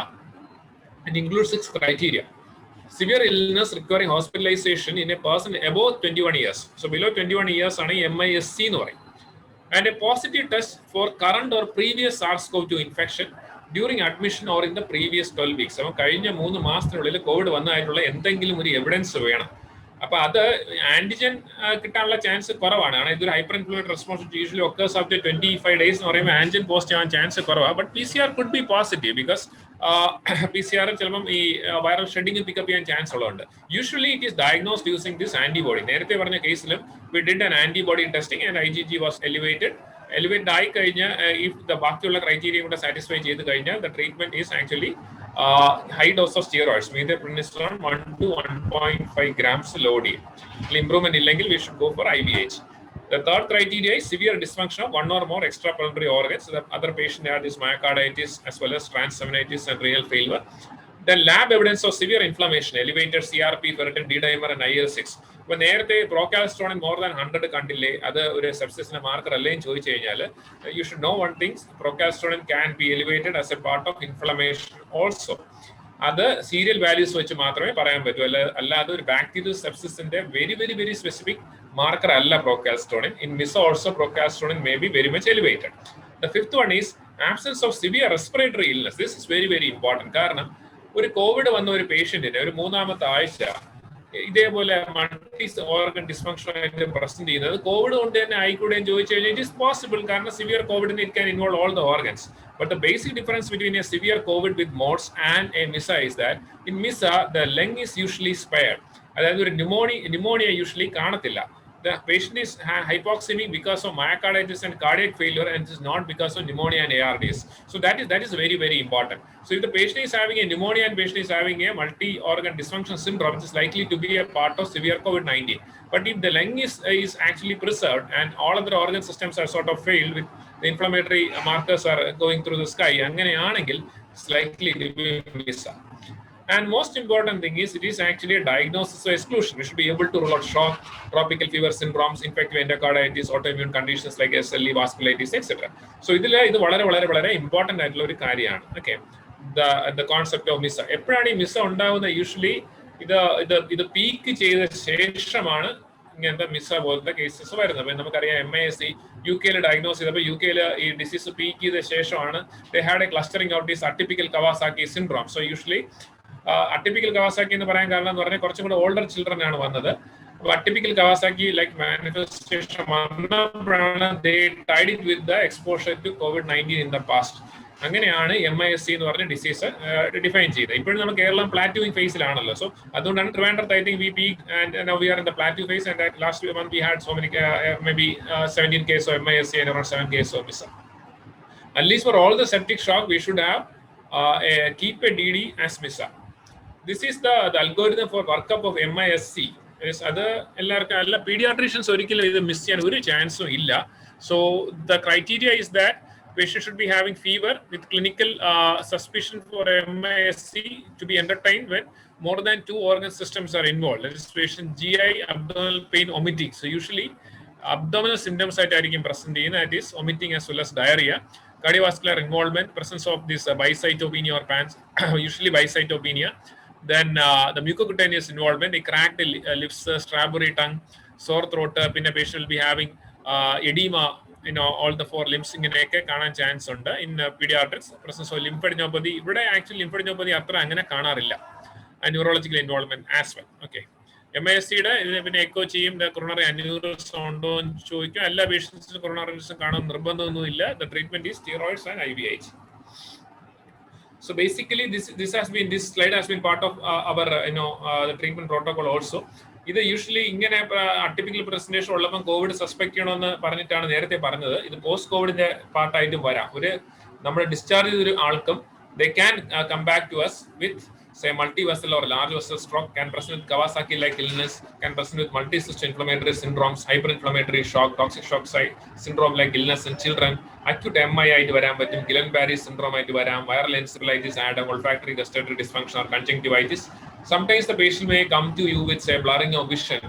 It includes 6 criteria. Severe illness requiring hospitalization in a person above 21 years. So below 21 years ആണ് MISC എന്ന് പറയും. And a positive test for current or previous SARS-CoV-2 infection during admission or in the previous 12 weeks. അപ്പോൾ കഴിഞ്ഞ 3 മാസത്തിനുള്ളിൽ Covid വന്നതായിട്ടുള്ള എന്തെങ്കിലും ഒരു evidence വേണം. അപ്പൊ അത് ആന്റിജൻ കിട്ടാനുള്ള ചാൻസ് കുറവാണ്. കാരണം ഇതൊരു hyper inflammatory response usually occurs after 25 days എന്ന് പറയുമ്പോൾ ആന്റിജൻ പോസിറ്റീവ് ആവാൻ ചാൻസ് കുറവാണ്. But PCR could be positive because PCR ചിലപ്പം ഈ വൈറൽ ഷെഡിങ് പിക്കപ്പ് ചെയ്യാൻ ചാൻസ് ഉള്ളതുകൊണ്ട് usually it is diagnosed using this antibody. നേരത്തെ പറഞ്ഞ കേസിലും we did an antibody testing and IgG was elevated ആയി കഴിഞ്ഞാൽ ഇഫ് ദ ബാക്കിയുള്ള ക്രൈറ്റീരിയ കൂടെ സാറ്റിസ്ഫൈ ചെയ്ത് കഴിഞ്ഞാൽ the treatment is actually high dose of steroids, methylprednisolone 1 to 1.5 grams load. Improvement illengil we should go for IVH. The third criteria is severe dysfunction of one or more extrapulmonary organs. The other patient had this myocarditis as well as transaminitis and renal failure. The lab evidence of severe inflammation, elevated CRP, ferritin, D-dimer and IL-6. ഇപ്പോൾ നേരത്തെ പ്രോകാൽസ്ട്രോണിൻ more than 100 കണ്ടില്ലേ, അത് ഒരു സെപ്സിസിന്റെ marker അല്ലേന്ന് ചോദിച്ചു കഴിഞ്ഞാൽ you should know one things, procalcitonin can be elevated as a part of inflammation also. അത് serial values വെച്ച് മാത്രമേ പറയാൻ പറ്റൂ, അല്ലാതെ ഒരു ബാക്ടീരിയൽ സെപ്സിസിന്റെ very very very specific marker അല്ല procalcitonin. In MIS-C also procalcitonin may be very much elevated. The fifth one is absence of severe respiratory illness. This is very very important. കാരണം ഒരു കോവിഡ് വന്ന ഒരു പേഷ്യന്റിന് ഒരു 3ാമത്തെ ആഴ്ച ഇതേപോലെ multi organ dysfunction ആയിട്ട് present ചെയ്യുന്നത് കോവിഡ് കൊണ്ട് തന്നെ ആയിക്കൂടെ എന്ന് ചോദിച്ചു കഴിഞ്ഞാൽ ഇറ്റ് ഇസ് പോസിബിൾ. കാരണം സിവിയർ കോവിഡിന് it can involve all the organs. But the basic difference between A severe Covid with modes and A MISA is that in MISA the lung is usually spared. അതായത് ഒരു ന്യൂമോണിയ യൂഷ്വലി കാണത്തില്ല. The patient is hypoxemic because of myocarditis and cardiac failure, and it is not because of pneumonia and ARDS. So that is very very important. So if the patient is having a pneumonia and patient is having a multi-organ dysfunction syndrome, it is likely to be a part of severe COVID-19. But if the lung is actually preserved and all other organ systems are sort of failed, with the inflammatory markers are going through the sky, അങ്ങനെയാണെങ്കിൽ it's likely to be MISA. And most important thing is it is actually a diagnosis of exclusion. We should be able to rule out shock, tropical fever syndromes, infective endocarditis, autoimmune conditions like SLE, vasculitis, etc. So ഇത് വളരെ വളരെ വളരെ important ആയിട്ടുള്ള ഒരു കാര്യമാണ്. Okay, the concept of MISA. എപ്പോഴാണ് ഈ മിസ ഉണ്ടാവുന്നത്? യൂഷ്വലി ഇത് പീക്ക് ചെയ്ത ശേഷമാണ് ഇങ്ങനത്തെ മിസ പോലത്തെ കേസസ് വരുന്നത്. അപ്പൊ നമുക്കറിയാം MISC UK ഡയഗ്നോസ് ചെയ്തപ്പോൾ UK ഈ ഡിസീസ് പീക്ക് ചെയ്ത ശേഷമാണ് they had a clustering of this atypical Kawasaki syndrome. So usually atypical Kawasaki എന്ന് പറയാൻ കാരണം എന്ന് പറഞ്ഞാൽ കുറച്ചും കൂടെ ഓൾഡർ ചിൽഡ്രൻ ആണ് വന്നത്. അപ്പൊ അട്ടിപ്പിക്കൽ കവാസാക്കി ലൈക്ക് മാനിഫെസ്റ്റേഷൻ വന്നപ്പോഴാണ് they tied it with the exposure to COVID-19 in the past. അങ്ങനെയാണ് MISC എന്ന് പറഞ്ഞ ഡിസീസ് ഡിഫൈൻ ചെയ്തത്. ഇപ്പോഴും നമ്മൾ കേരളം പ്ലാറ്റ്യൂയിങ് ഫേസിലാണല്ലോ. സോ അതുകൊണ്ടാണ് ട്രിവാൻഡ്രത്ത് I think we peak and now we are in the plateau phase and last month we had so many maybe 17 cases of MISC and around 7 cases of MISA. At least for all the septic shock we should have keep a DD as MISA. This is the algorithm for workup of MISC. അത് എല്ലാവർക്കും അല്ല, paediatricians ഒരിക്കലും ഇത് miss ചെയ്യാൻ ഒരു ചാൻസും ഇല്ല. So the criteria is that patient should be having fever with clinical suspicion for MISC to be entertained when more than 2 organ systems are involved. That is patient GI, abdominal pain, vomiting. So usually abdominal symptoms ആയിട്ടായിരിക്കും present ചെയ്യുന്നത്, that is vomiting as well as diarrhea. Cardiovascular involvement, presence of this bicytopenia or PANS, usually bicytopenia. Then the mucocutaneous involvement, the cracked lips, strawberry tongue, sore throat, then a patient will be having edema all the 4 limbs ഇങ്ങനെയൊക്കെ കാണാൻ chance ഉണ്ട് in paediatrics. Presence of lymphadenopathy, ഇവിടെ actually lymphadenopathy അത്ര അങ്ങനെ കാണാറില്ല. Neurological involvement as well. Okay, MISCയുടെ പിന്നെ echo ചെയ്യും, കൊറോണറി അന്യൂറിസം ഉണ്ടോ എന്ന് ചോദിക്കും. എല്ലാ പേഷ്യൻസിനും കൊറോണറി അന്യൂറിസം കാണാൻ നിർബന്ധമൊന്നുമില്ല. The treatment is steroids and IVIG. So basically this slide has been part of our the treatment protocol also. ഇത് യൂഷ്വലി ഇങ്ങനെ അട്ടിപ്പിക്കൽ പ്രസന്റേഷൻ ഉള്ളപ്പോൾ കോവിഡ് സസ്പെക്ട് ചെയ്യണമെന്ന് പറഞ്ഞിട്ടാണ് നേരത്തെ പറഞ്ഞത്. ഇത് പോസ്റ്റ് കോവിഡിന്റെ പാർട്ടായിട്ടും വരാം. നമ്മൾ ഡിസ്ചാർജ് ചെയ്തൊരു ആൾക്കും they can come back to us with say multivessel or large vessel stroke, can present with Kawasaki like illness, can present with multisystem inflammatory syndromes, hyperinflammatory shock, toxic shock syndrome like illness in children, acute MI ആയിട്ട് വരാൻ പറ്റും, Guillain-Barré syndrome ആയിട്ട് വരാം, viral encephalitis, ADEM, olfactory gustatory dysfunction or conjunctivitis. Sometimes the patient may come to you with say blurring of vision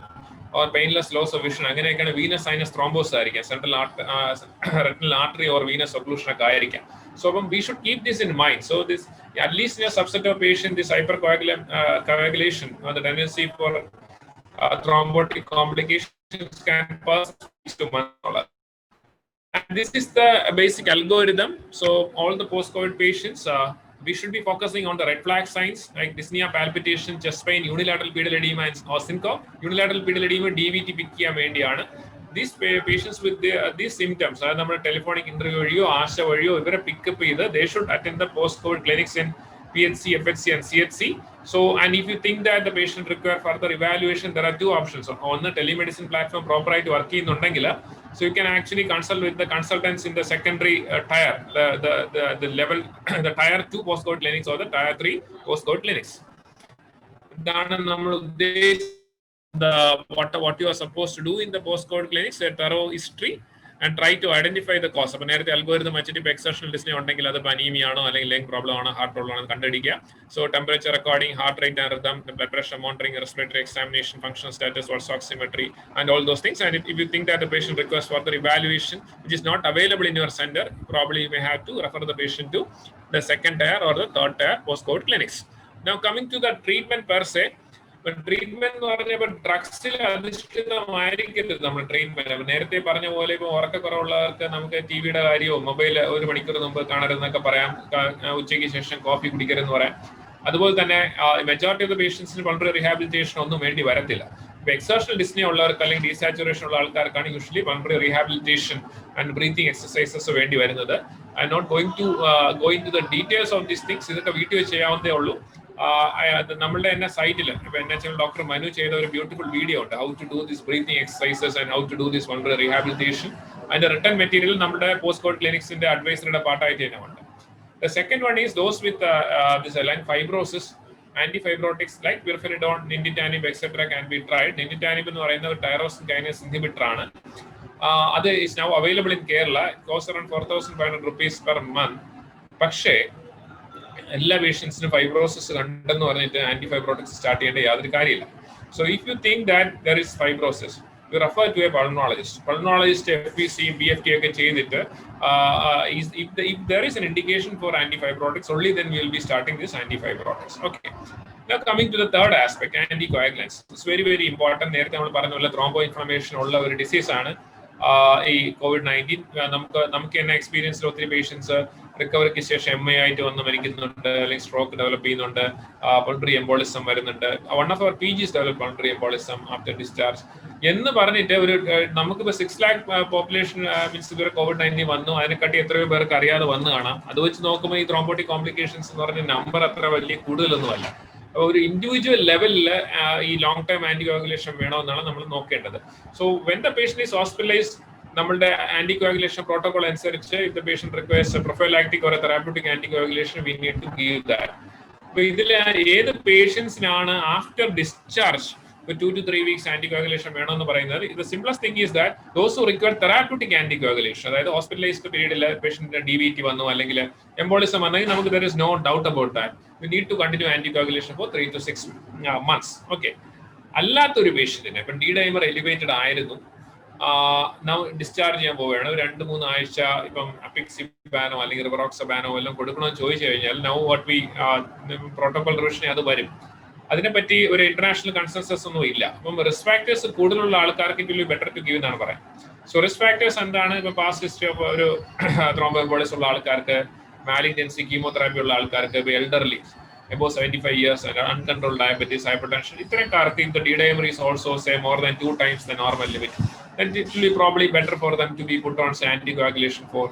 or painless loss of vision. അങ്ങനെയൊക്കെയാണ് venous sinus thrombosis ആയിരിക്കാം, central retinal artery or venous occlusion ഒക്കെ ആയിരിക്കാം. So we should keep this in mind. So this, at least in a subset of patient, this hypercoagulation or the tendency for thrombotic complications can pass to months. And this is the basic algorithm. So all the post-COVID patients, we should be focusing on the red flag signs like dyspnea, palpitation, chest pain, unilateral pedal edema or syncope. Unilateral pedal edema DVT pick ചെയ്യാൻ വേണ്ടിയാണ്. These patients with these symptoms, നമ്മുടെ telephonic interview വഴിയോ ആശ വഴിയോ ഇവരെ pickup ചെയ്ത് they should attend the post-COVID clinics in PHC, FHC and CHC. So, and if you think that the patient require further evaluation, there are two options. On the telemedicine platform proper ആയിട്ട് work ചെയ്യുന്നുണ്ടെങ്കിൽ, so you can actually consult with the consultants in the secondary tier, the level, the tier 2 post-COVID clinics or the tier 3 post-COVID clinics. ഇതാണ് നമ്മൾ ഉദ്ദേശിച്ചത്. What you are supposed to do in the post-COVID clinics, a thorough history and try to identify the cause. അപ്പോൾ നേരത്തെ algorithm വെച്ചിട്ട് ഇപ്പോൾ exceptional Disney ഉണ്ടെങ്കിൽ അത് anaemia ആണോ അല്ലെങ്കിൽ ലങ് പ്രോബ്ലം ആണോ ഹാർട്ട് പ്രോബ്ലം ആണോ കണ്ടുപിടിക്കുക. So temperature recording, heart rate and rhythm, blood pressure monitoring, respiratory examination, functional status, pulse oximetry and all those things. And if you think that the patient requires further evaluation which is not available in your center, probably you may have to refer the patient to the second tier or the third tier post-COVID clinics. Now coming to the treatment per se, treatment എന്ന് പറഞ്ഞപ്പോൾ ഡ്രഗ്സിൽ അധിഷ്ഠിതമായിരിക്കരുത് നമ്മുടെ treatment. നേരത്തെ പറഞ്ഞ പോലെ ഇപ്പോൾ ഉറക്കക്കുറവുള്ളവർക്ക് നമുക്ക് ടിവിയുടെ കാര്യമോ മൊബൈൽ 1 മണിക്കൂർ മുമ്പ് കാണരുതെന്നൊക്കെ പറയാം, ഉച്ചയ്ക്ക് ശേഷം കോഫി കുടിക്കരുതെന്ന് പറയാം. അതുപോലെ തന്നെ മെജോറിറ്റി ഓഫ് ദ പേഷ്യൻസിന് വളരെ റീഹാബിലിറ്റേഷൻ ഒന്നും വേണ്ടി വരത്തില്ല. ഇപ്പൊ എക്സേർഷണൽ ഡിസ്നി ഉള്ളവർക്ക് അല്ലെങ്കിൽ ഡീസാച്ചുറേഷൻ ഉള്ള ആൾക്കാർക്കാണ് യൂഷ്വലി വളരെ റീഹാബിലിറ്റേഷൻ ആൻഡ് ബ്രീത്തിങ് എക്സസൈസസ് വേണ്ടി വരുന്നത്. I not going to the details of these things. ഇതൊക്കെ വീഡിയോ ചെയ്യാവുന്നതേ ഉള്ളൂ. നമ്മളുടെ തന്നെ സൈറ്റിൽ ഇപ്പൊ NHL ഡോക്ടർ മനു ചെയ്ത ഒരു ബ്യൂട്ടിഫുൾ വീഡിയോ ഉണ്ട്, how to do this breathing exercises and how to do this wonder rehabilitation. അതിന്റെ റിട്ടേൺ മെറ്റീരിയൽ നമ്മുടെ പോസ്റ്റ് കോവിഡ് ക്ലിനിക്സിന്റെ അഡ്വൈസറിയുടെ പാർട്ടായിട്ട് തന്നെ ഉണ്ട്. The second one is those with this lung fibrosis. Antifibrotics like pirfenidone, nintedanib, etc. can be tried. Nintedanib എന്ന് പറയുന്ന ഒരു tyrosine kinase inhibitor ആണ്. അത് is now available in Kerala. It costs around 4,500 rupees per month. പക്ഷേ എല്ലാ പേഷ്യൻസിനും fibrosis കണ്ടെന്ന് പറഞ്ഞിട്ട് ആന്റിഫൈബ്രോട്ടിക്സ് start ചെയ്യേണ്ട യാതൊരു കാര്യമില്ല. So if you think that there is fibrosis, you refer to a pulmonologist. Pulmonologist FPC, BFT ഒക്കെ ചെയ്തിട്ട് if there is an indication for antifibrotics, only then we will be starting this antifibrotics. Okay. Now coming to the third aspect, anticoagulants. It's very very important. നേരത്തെ നമ്മൾ പറഞ്ഞ പോലെ thrombo inflammation ഉള്ള ഒരു disease ആണ് ഈ COVID-19. നമുക്ക് തന്നെ എക്സ്പീരിയൻസിൽ ഒത്തിരി പേഷ്യൻസ് റിക്കവറിക്ക് ശേഷം MI ആയിട്ട് വന്ന് മരിക്കുന്നുണ്ട്, അല്ലെങ്കിൽ സ്ട്രോക്ക് ഡെവലപ്പ് ചെയ്യുന്നുണ്ട്, പൾമണറി എംബോളിസം വരുന്നുണ്ട്. One of our PGs develop pulmonary embolism after discharge എന്ന് പറഞ്ഞിട്ട് ഒരു നമുക്കിപ്പോൾ 6 lakh പോപ്പുലേഷൻ മീൻസ് ഇതുവരെ COVID-19 വന്നു, അതിനെക്കാട്ടി എത്രയോ പേർക്ക് അറിയാതെ വന്നു കാണാം. അത് വെച്ച് നോക്കുമ്പോൾ ഈ ത്രോംബോട്ടിക് കോംപ്ലിക്കേഷൻസ് എന്ന് പറഞ്ഞ നമ്പർ അത്ര വലിയ കൂടുതലൊന്നുമല്ല. ഒരു ഇൻഡിവിജ്വൽ ലെവലിൽ ഈ ലോങ് ടൈം ആന്റികോഗുലേഷൻ വേണമെന്നാണ് നമ്മൾ നോക്കേണ്ടത്. So when the patient is hospitalised, നമ്മളുടെ ആന്റികോഗുലേഷൻ പ്രോട്ടോകോൾ അനുസരിച്ച് if the patient requires prophylactic or therapeutic anticoagulation we need to give that. അപ്പൊ ഇതിൽ ഏത് പേഷ്യൻസിനാണ് after discharge 2 to 3 weeks anticoagulation വേണമെന്ന് പറയുന്നത്? The simplest thing is that those who require therapeutic anticoagulation, അതായത് hospitalised പീരീഡിൽ പേഷ്യന്റിന്റെ DVT വന്നു അല്ലെങ്കിൽ എംബോളിസം വന്നെങ്കിൽ നമുക്ക് there is no doubt about that. We need to continue anticoagulation for 3 to 6 months. Okay. അല്ലാത്തൊരു പേഷ്യന്റിന് ഇപ്പം D-dimer എലിവേറ്റഡ് ആയിരുന്നു, ഡിസ്ചാർജ് ചെയ്യാൻ പോവുകയാണ്, 2-3 ആഴ്ച ഇപ്പം അപിക്സിബാനോ അല്ലെങ്കിൽ റിവറോക്സബാനോ എല്ലാം കൊടുക്കണമെന്ന് ചോദിച്ചു കഴിഞ്ഞാൽ നൗ വാട്ട് വി പ്രോട്ടോകോൾ റിവിഷനെ അത് വരും. അതിനെപ്പറ്റി ഒരു ഇന്റർനാഷണൽ കൺസെൻസസ് ഒന്നും ഇല്ല. അപ്പം റിസ്ക് ഫാക്ടേഴ്സ് കൂടുതലുള്ള ആൾക്കാർക്ക് it will be better to give എന്നാണ് പറയാം. സോ റിസ്ക് ഫാക്ടേഴ്സ് എന്താണ്? ഇപ്പൊ പാസ്റ്റ് ഹിസ്റ്ററി ഓഫ് ഒരു ത്രോംബോഎംബോളിസം ഉള്ള ആൾക്കാർക്ക്, മാലിഗ്നൻസി കീമോതെറാപ്പി ഉള്ള ആൾക്കാർക്ക്, ഇപ്പൊ elderly above 75 years and uncontrolled diabetes, hypertension, ഇത്രക്കാർക്ക് if the D-dimer is also say more than 2 times the normal limit, then it will be probably better for them to be put on say anticoagulation for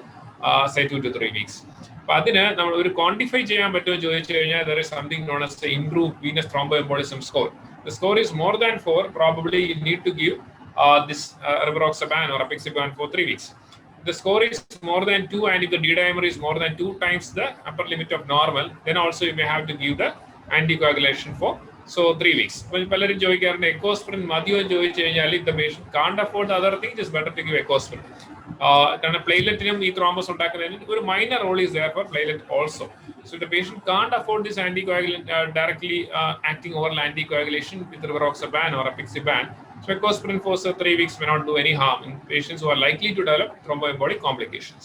say 2 to 3 weeks. അപ്പൊ അതിന് നമ്മൾ ഒരു quantify ചെയ്യാൻ പറ്റുമോ ചോദിച്ചു കഴിഞ്ഞാൽ there is something known as the improved venous thromboembolism score. The score is more than 4, probably you need to give this rivaroxaban or apixaban for 3 weeks. The score is more than 2 and if the D-dimer is more than 2 times the upper limit of normal, then also you may have to give the anticoagulation for 3 weeks. Well, പലരും ചോദിക്കാറുണ്ട് എക്കോസ്പ്രിൻ മതിയോ എന്ന് ചോദിച്ചു കഴിഞ്ഞാൽ if the patient can't afford the other thing, it is better to give Ecosprin. കാരണം പ്ലേറ്റ്ലെറ്റിനും ഈ thrombus ഉണ്ടാക്കുന്നതിന് ഒരു minor role is there for platelet also. So if the patient can't afford this anticoagulant directly acting oral anticoagulation with rivaroxaban or apixaban, so ecosprin for 3 weeks may not do any harm in patients who are likely to develop thromboembolic complications.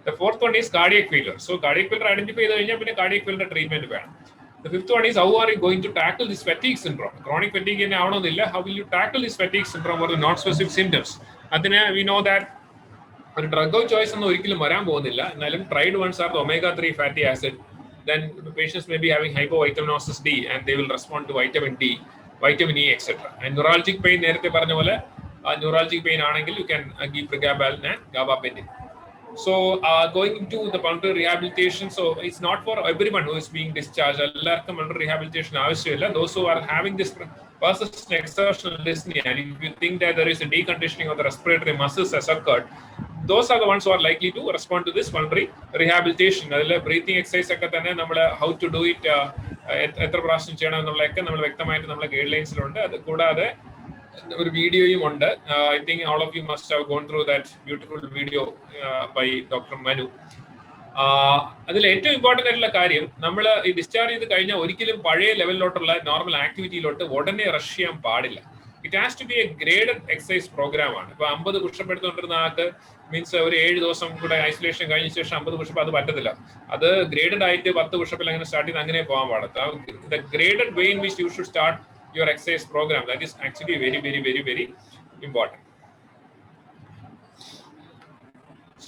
The fourth one is cardiac failure. So cardiac failure identify ചെയ്തു കഴിഞ്ഞാൽ പിന്നെ cardiac failure treatment വേണം. The fifth one is how are you going to tackle this fatigue syndrome? Chronic fatigue തന്നെ ആവണമെന്നില്ല. How will you tackle this fatigue syndrome or the non-specific symptoms? അതിന് we know that ഒരു drug of choice ഒന്നും ഒരിക്കലും വരാൻ പോകുന്നില്ല. എന്നാലും tried ones are the omega-3 fatty acid. Then the patients may be having hypovitaminosis D and they will respond to vitamin D, vitamin E, etc. And neuralgic pain, നേരത്തെ പറഞ്ഞ പോലെ neuralgic pain ആണെങ്കിൽ you can give pregabalin and gabapentin. So going into the pulmonary rehabilitation, so it's not for everyone who is being discharged. എല്ലാവർക്കും pulmonary rehabilitation ആവശ്യമില്ല. Those who are having this persistent exertional dyspnea and if you think that there is a deconditioning of the respiratory muscles has occurred, those are the ones who are likely to respond to this pulmonary rehabilitation. അതിലെ breathing exercise ഒക്കെ തന്നെ നമ്മൾ how to do it, എത്ര പ്രാവശ്യം ചെയ്യണം എന്നുള്ളതൊക്കെ നമ്മൾ വ്യക്തമായിട്ട് നമ്മുടെ ഗൈഡ് ലൈൻസിലുണ്ട്. അത് കൂടാതെ ഒരു വീഡിയോയും ഉണ്ട്. I think all of you must have gone through that beautiful video by Dr. Manu. അതിൽ ഏറ്റവും ഇമ്പോർട്ടൻ്റ് ആയിട്ടുള്ള കാര്യം, നമ്മൾ ഈ ഡിസ്ചാർജ് ചെയ്ത് കഴിഞ്ഞാൽ ഒരിക്കലും പഴയ ലെവലിലോട്ടുള്ള നോർമൽ ആക്ടിവിറ്റിയിലോട്ട് ഉടനെ റഷ് ചെയ്യാൻ പാടില്ല. It has to be a graded exercise programme ആണ്. ഇപ്പൊ 50 പുഷപ്പ് എടുത്തുകൊണ്ടിരുന്ന ആൾക്ക് മീൻസ് ഒരു 7 ദിവസം കൂടെ ഐസൊലേഷൻ കഴിഞ്ഞ ശേഷം 50 പുഷപ്പ് അത് പറ്റത്തില്ല. അത് ഗ്രേഡഡ് ആയിട്ട് 10 പുഷപ്പിൽ അങ്ങനെ സ്റ്റാർട്ട് ചെയ്ത് അങ്ങനെ പോകാൻ പാടില്ല. The graded way in which you should start your exercise program, that is actually very, very, very, very important.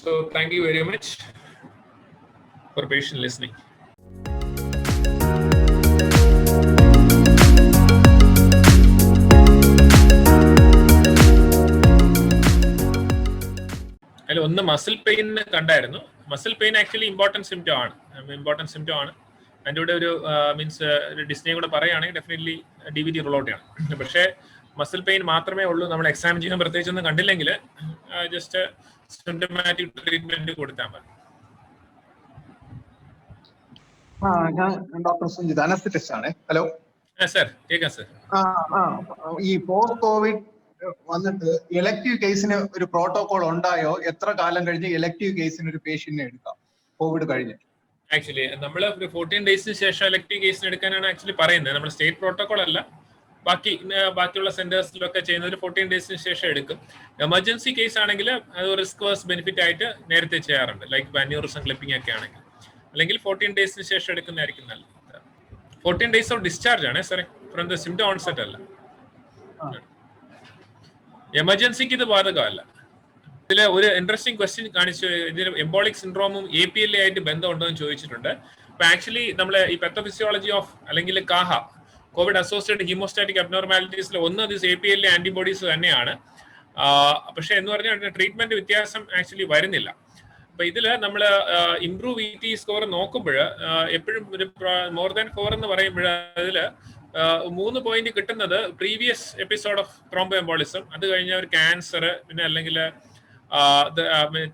So thank you very much for patient listening. അതിൽ ഒന്ന് മസിൽ പെയിൻ കണ്ടായിരുന്നു. Muscle pain actually important symptom ആണ്. അതിൻ്റെ കൂടെ ഒരു means ഡിസ്നെയും കൂടെ പറയുകയാണെങ്കിൽ definitely DVD rule out ചെയ്യണം. പക്ഷേ മസിൽ പെയിൻ മാത്രമേ ഉള്ളൂ, നമ്മൾ എക്സാം ചെയ്യാൻ പ്രത്യേകിച്ച് ഒന്നും കണ്ടില്ലെങ്കിൽ ജസ്റ്റ് സിംറ്റമാറ്റിക് ട്രീറ്റ്മെന്റ് കൊടുത്താൽ മതി. ഞാൻ ഡോക്ടർ സുജിത്, അനസ്തറ്റിസ്റ്റ് ആണ്. ഹലോ സർ, കേൾക്കാം സർ. ഈ പോസ്റ്റ് കോവിഡ് വന്നിട്ട് എലക്ടീവ് കേസിന് ഒരു പ്രോട്ടോകോൾ ഉണ്ടായോ? എത്ര കാലം കഴിഞ്ഞ് എലക്ടീവ് കേസിന് ഒരു പേഷ്യന്റിനെ എടുക്കാം കോവിഡ് കഴിഞ്ഞിട്ട്? ആക്ച്വലി നമ്മൾ ഒരു 14 ഡേയ്സിന് ശേഷം എലക്ടീവ് കേസിന് എടുക്കാനാണ് ആക്ച്വലി പറയുന്നത്. നമ്മുടെ സ്റ്റേറ്റ് പ്രോട്ടോകോൾ അല്ല, ബാക്കിയുള്ള സെന്റേഴ്സിലൊക്കെ ചെയ്യുന്നത് 14 ഡേയ്സിന് ശേഷം എടുക്കും. എമർജൻസി കേസ് ആണെങ്കിൽ അത് റിസ്ക് വേഴ്സ് ബെനിഫിറ്റ് ആയിട്ട് നേരത്തെ ചെയ്യാറുണ്ട്, ലൈക്ക് അന്യൂറിസം ക്ലിപ്പിംഗ് ഒക്കെ ആണെങ്കിൽ. അല്ലെങ്കിൽ 14 ഡേയ്സിന് ശേഷം എടുക്കുന്നതായിരിക്കും നല്ലത്. 14 ഡേയ്സ് ഓഫ് ഡിസ്ചാർജ് ആണ് സാറേ, ഫ്രം ദ സിംറ്റം ഓൺസെറ്റ് അല്ല. എമർജൻസിക്ക് ഇത് ബാധകമല്ല. ഇതിൽ ഒരു ഇൻട്രസ്റ്റിംഗ് ക്വസ്റ്റ്യൻ കാണിച്ചു, ഇതിൽ എംബോളിക് സിൻഡ്രോമും APLA ആയിട്ട് ബന്ധമുണ്ടോ എന്ന് ചോദിച്ചിട്ടുണ്ട്. അപ്പൊ ആക്ച്വലി നമ്മളെ ഈ പത്തോഫിസിയോളജി ഓഫ് അല്ലെങ്കിൽ കാഹ, കോവിഡ് അസോസിയേറ്റഡ് ഹീമോസ്റ്റാറ്റിക് അബ്നോർമാലിറ്റീസിൽ ഒന്ന് ദിസ് APLA ആന്റിബോഡീസ് തന്നെയാണ്. പക്ഷെ എന്ന് പറഞ്ഞാൽ ട്രീറ്റ്മെന്റ് വ്യത്യാസം ആക്ച്വലി വരുന്നില്ല. അപ്പൊ ഇതിൽ നമ്മൾ ഇംപ്രൂവ് VT സ്കോർ നോക്കുമ്പോൾ എപ്പോഴും ഒരു മോർ ദാൻ 4 എന്ന് പറയുമ്പോൾ അതിൽ 3 പോയിന്റ് കിട്ടുന്നത് പ്രീവിയസ് എപ്പിസോഡ് ഓഫ് ത്രോംബോഎംബോളിസം, അത് കഴിഞ്ഞ ഒരു ക്യാൻസർ, പിന്നെ അല്ലെങ്കിൽ